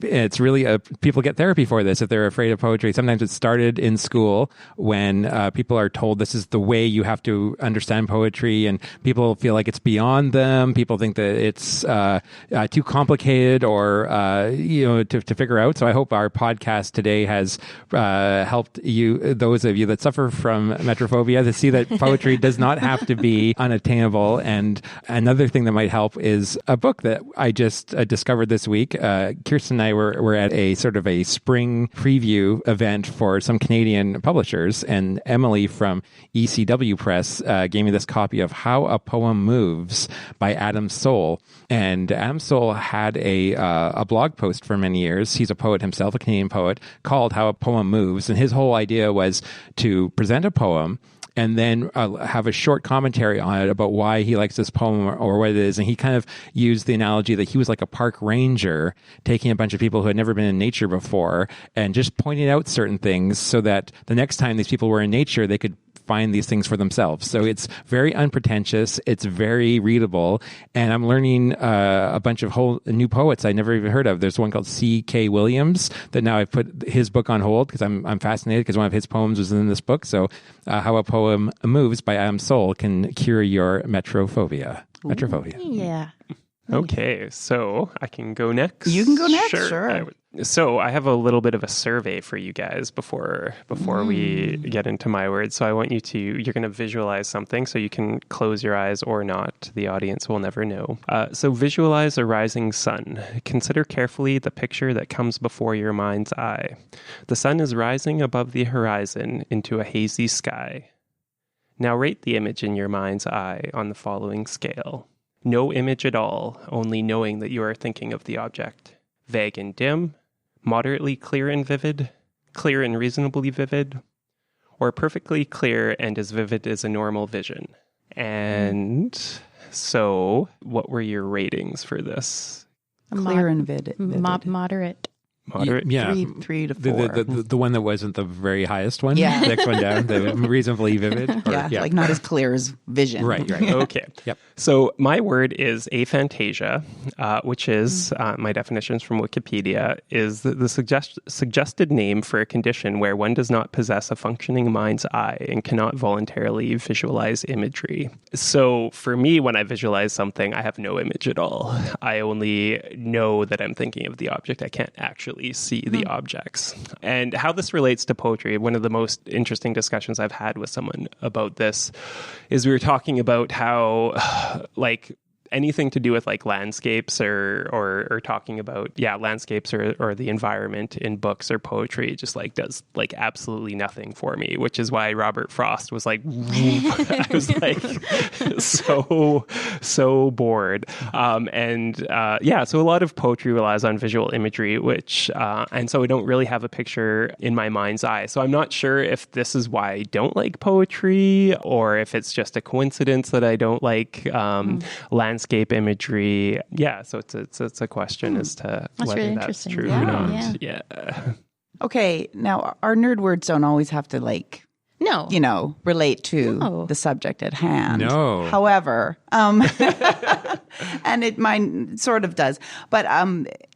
[SPEAKER 3] it's really people get therapy for this if they're afraid of poetry. Sometimes it started in school when people are told this is the way you have to understand poetry, and people feel like it's beyond them. People think that it's too complicated or to figure out. So I hope our podcast today has helped those of you that suffer from metrophobia, to see that poetry does not have to be unattainable. And another thing that might help is a book that I just discovered this week. Kirsten and I were at a sort of a spring preview event for some Canadian publishers, and Emily from ECW Press gave me this copy of How a Poem Moves by Adam Soul. And Adam Soul had a blog post for many years. He's a poet himself, a Canadian poet, called How a Poem Moves. And his whole idea was to present a poem and then have a short commentary on it about why he likes this poem or what it is. And he kind of used the analogy that he was like a park ranger taking a bunch of people who had never been in nature before and just pointing out certain things so that the next time these people were in nature, they could find these things for themselves. So it's very unpretentious. It's very readable. And I'm learning a bunch of whole new poets I never even heard of. There's one called C.K. Williams that now I've put his book on hold because I'm fascinated because one of his poems was in this book. So How a Poem Moves by Adam Soul can cure your metrophobia. Metrophobia.
[SPEAKER 2] Yeah.
[SPEAKER 1] Okay, so I can go next.
[SPEAKER 4] You can go next, sure.
[SPEAKER 1] So I have a little bit of a survey for you guys before we get into my words. So I want you're going to visualize something, so you can close your eyes or not. The audience will never know. So visualize a rising sun. Consider carefully the picture that comes before your mind's eye. The sun is rising above the horizon into a hazy sky. Now rate the image in your mind's eye on the following scale. No image at all, only knowing that you are thinking of the object. Vague and dim, moderately clear and vivid, clear and reasonably vivid, or perfectly clear and as vivid as a normal vision. And so, what were your ratings for this?
[SPEAKER 4] Clear and vivid.
[SPEAKER 2] Moderate.
[SPEAKER 1] Moderate?
[SPEAKER 3] Yeah.
[SPEAKER 4] 3 to 4.
[SPEAKER 3] The one that wasn't the very highest one.
[SPEAKER 4] Yeah.
[SPEAKER 3] The next one down, the reasonably vivid.
[SPEAKER 4] Like not as clear as vision.
[SPEAKER 3] Right.
[SPEAKER 1] Okay.
[SPEAKER 3] Yep.
[SPEAKER 1] So my word is aphantasia, which is, my definitions from Wikipedia, is the suggested name for a condition where one does not possess a functioning mind's eye and cannot voluntarily visualize imagery. So for me, when I visualize something, I have no image at all. I only know that I'm thinking of the object. I can't actually see the objects. And how this relates to poetry, one of the most interesting discussions I've had with someone about this is we were talking about how anything to do with like landscapes or talking about landscapes or the environment in books or poetry just like does like absolutely nothing for me, which is why Robert Frost was like I was like so bored. So a lot of poetry relies on visual imagery, which and so I don't really have a picture in my mind's eye. So I'm not sure if this is why I don't like poetry or if it's just a coincidence that I don't like landscape imagery. Yeah, so it's a question as to whether that's true or not. Yeah.
[SPEAKER 4] Okay, now our nerd words don't always have to relate to the subject at hand.
[SPEAKER 3] No.
[SPEAKER 4] However, and it mine sort of does. But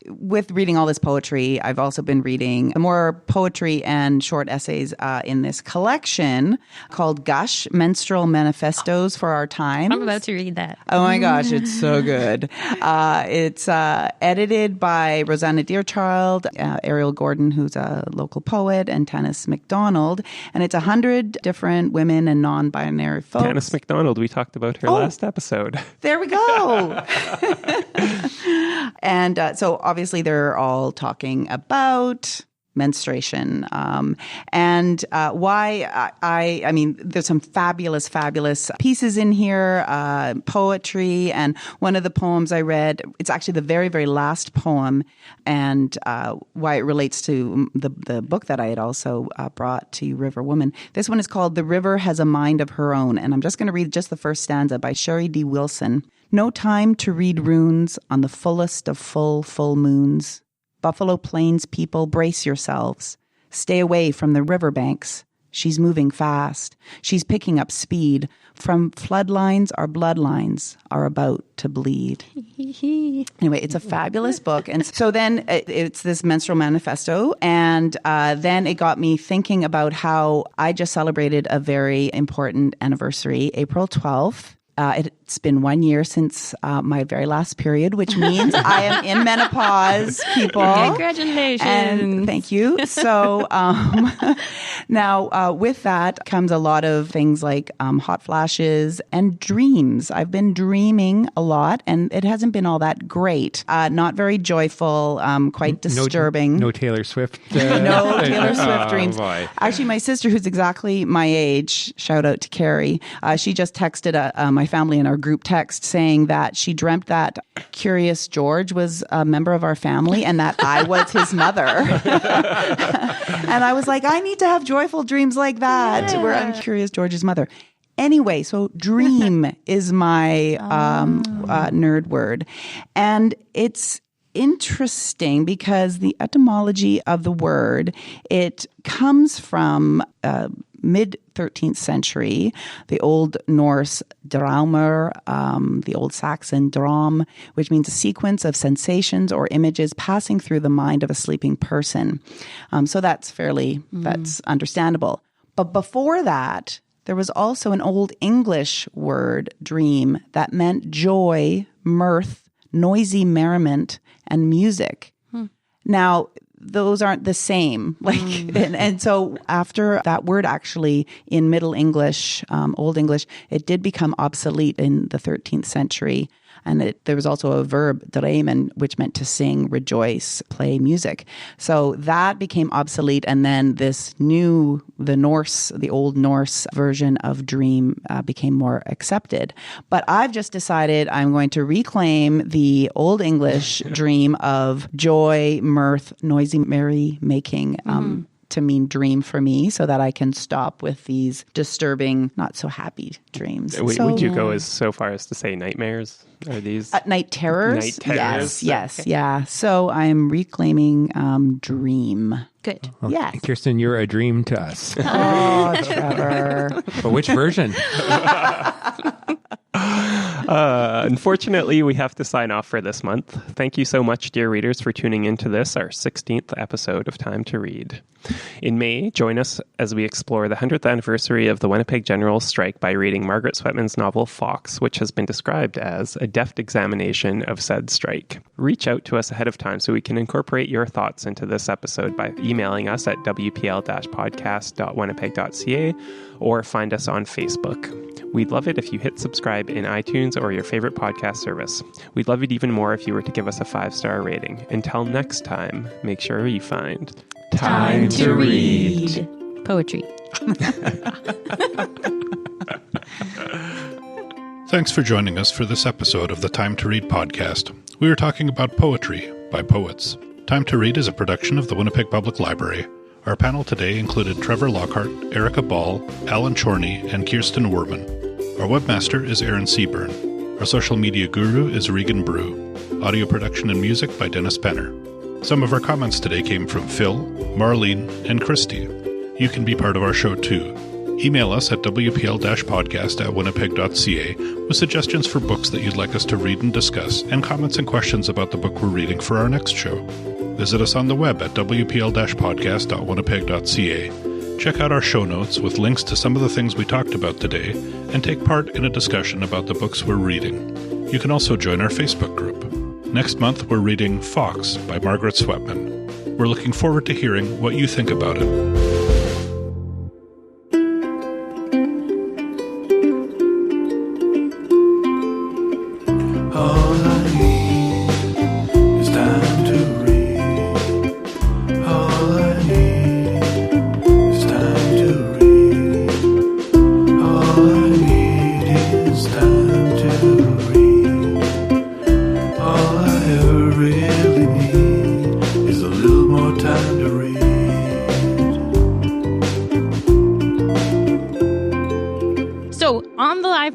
[SPEAKER 4] with reading all this poetry, I've also been reading more poetry and short essays in this collection called Gush, Menstrual Manifestos for Our Times.
[SPEAKER 2] I'm about to read that.
[SPEAKER 4] Oh my gosh, it's so good. It's edited by Rosanna Deerchild, Ariel Gordon, who's a local poet, and Tanis MacDonald. And it's 100 different women and non-binary folks.
[SPEAKER 1] Tanis MacDonald, we talked about her last episode.
[SPEAKER 4] There we go. And so obviously they're all talking about menstruation and why I mean, there's some fabulous pieces in here, poetry. And one of the poems I read, it's actually the very, very last poem, and why it relates to the book that I had also brought to you, River Woman. This one is called The River Has a Mind of Her Own. And I'm just going to read just the first stanza by Sherry D. Wilson. No time to read runes on the fullest of full moons. Buffalo Plains people, brace yourselves. Stay away from the riverbanks. She's moving fast. She's picking up speed. From floodlines, our bloodlines are about to bleed. Anyway, it's a fabulous book. And so then it's this menstrual manifesto. And then it got me thinking about how I just celebrated a very important anniversary, April 12th. It's been 1 year since my very last period, which means I am in menopause, people.
[SPEAKER 2] Congratulations.
[SPEAKER 4] And thank you. So now with that comes a lot of things like hot flashes and dreams. I've been dreaming a lot, and it hasn't been all that great. Not very joyful, quite disturbing.
[SPEAKER 3] No Taylor Swift.
[SPEAKER 4] No Taylor Swift dreams.
[SPEAKER 3] Boy.
[SPEAKER 4] Actually, my sister, who's exactly my age, shout out to Carrie, she just texted my family in our group text saying that she dreamt that Curious George was a member of our family and that I was his mother. And I was like, I need to have joyful dreams like that, where I'm Curious George's mother. Anyway, so dream is my nerd word. And it's interesting because the etymology of the word, it comes from mid-13th century, the Old Norse draumer, the Old Saxon dram, which means a sequence of sensations or images passing through the mind of a sleeping person. So that's that's understandable. But before that, there was also an Old English word, dream, that meant joy, mirth, noisy merriment, and music. Now, those aren't the same. And so after that word actually in Middle English, Old English, it did become obsolete in the 13th century. And there was also a verb, draimen, which meant to sing, rejoice, play music. So that became obsolete. And then the Old Norse version of dream became more accepted. But I've just decided I'm going to reclaim the Old English dream of joy, mirth, noisy merry-making, to mean dream for me, so that I can stop with these disturbing, not so happy dreams.
[SPEAKER 1] Would you go so far as to say nightmares? Are these
[SPEAKER 4] night terrors?
[SPEAKER 1] Night terrors.
[SPEAKER 4] Yes, okay. Yeah. So I'm reclaiming dream.
[SPEAKER 2] Good.
[SPEAKER 3] Well,
[SPEAKER 4] yes.
[SPEAKER 3] Kirsten, you're a dream to us.
[SPEAKER 4] Oh, Trevor.
[SPEAKER 3] But which version?
[SPEAKER 1] Unfortunately, we have to sign off for this month. Thank you so much, dear readers, for tuning into this, our 16th episode of Time to Read. In May, join us as we explore the 100th anniversary of the Winnipeg General Strike by reading Margaret Sweatman's novel Fox, which has been described as a deft examination of said strike. Reach out to us ahead of time so we can incorporate your thoughts into this episode by emailing us at wpl-podcast.winnipeg.ca or find us on Facebook. We'd love it if you hit subscribe in iTunes or your favorite podcast service. We'd love it even more if you were to give us a 5-star rating. Until next time, make sure you find
[SPEAKER 2] Time to read. Poetry.
[SPEAKER 7] Thanks for joining us for this episode of the Time to Read podcast. We were talking about poetry by poets. Time to Read is a production of the Winnipeg Public Library. Our panel today included Trevor Lockhart, Erica Ball, Alan Chorney, and Kirsten Werman. Our webmaster is Aaron Seaburn. Our social media guru is Regan Brew. Audio production and music by Dennis Penner. Some of our comments today came from Phil, Marlene, and Christy. You can be part of our show too. Email us at wpl-podcast.winnipeg.ca with suggestions for books that you'd like us to read and discuss, and comments and questions about the book we're reading for our next show. Visit us on the web at wpl-podcast.winnipeg.ca. Check out our show notes with links to some of the things we talked about today, and take part in a discussion about the books we're reading. You can also join our Facebook group. Next month, we're reading Fox by Margaret Swetman. We're looking forward to hearing what you think about it.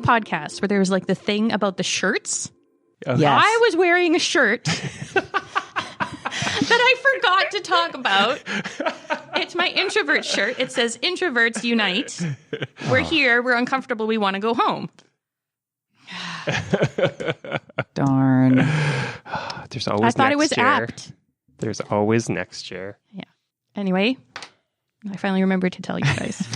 [SPEAKER 2] Podcast where there was like the thing about the shirts.
[SPEAKER 4] Yes.
[SPEAKER 2] I was wearing a shirt that I forgot to talk about. It's my introvert shirt. It says Introverts Unite. We're here. We're uncomfortable. We want to go home.
[SPEAKER 4] Darn.
[SPEAKER 1] There's always
[SPEAKER 2] I thought
[SPEAKER 1] next
[SPEAKER 2] it was
[SPEAKER 1] year.
[SPEAKER 2] apt.
[SPEAKER 1] There's always next year.
[SPEAKER 2] Yeah. Anyway, I finally remembered to tell you guys.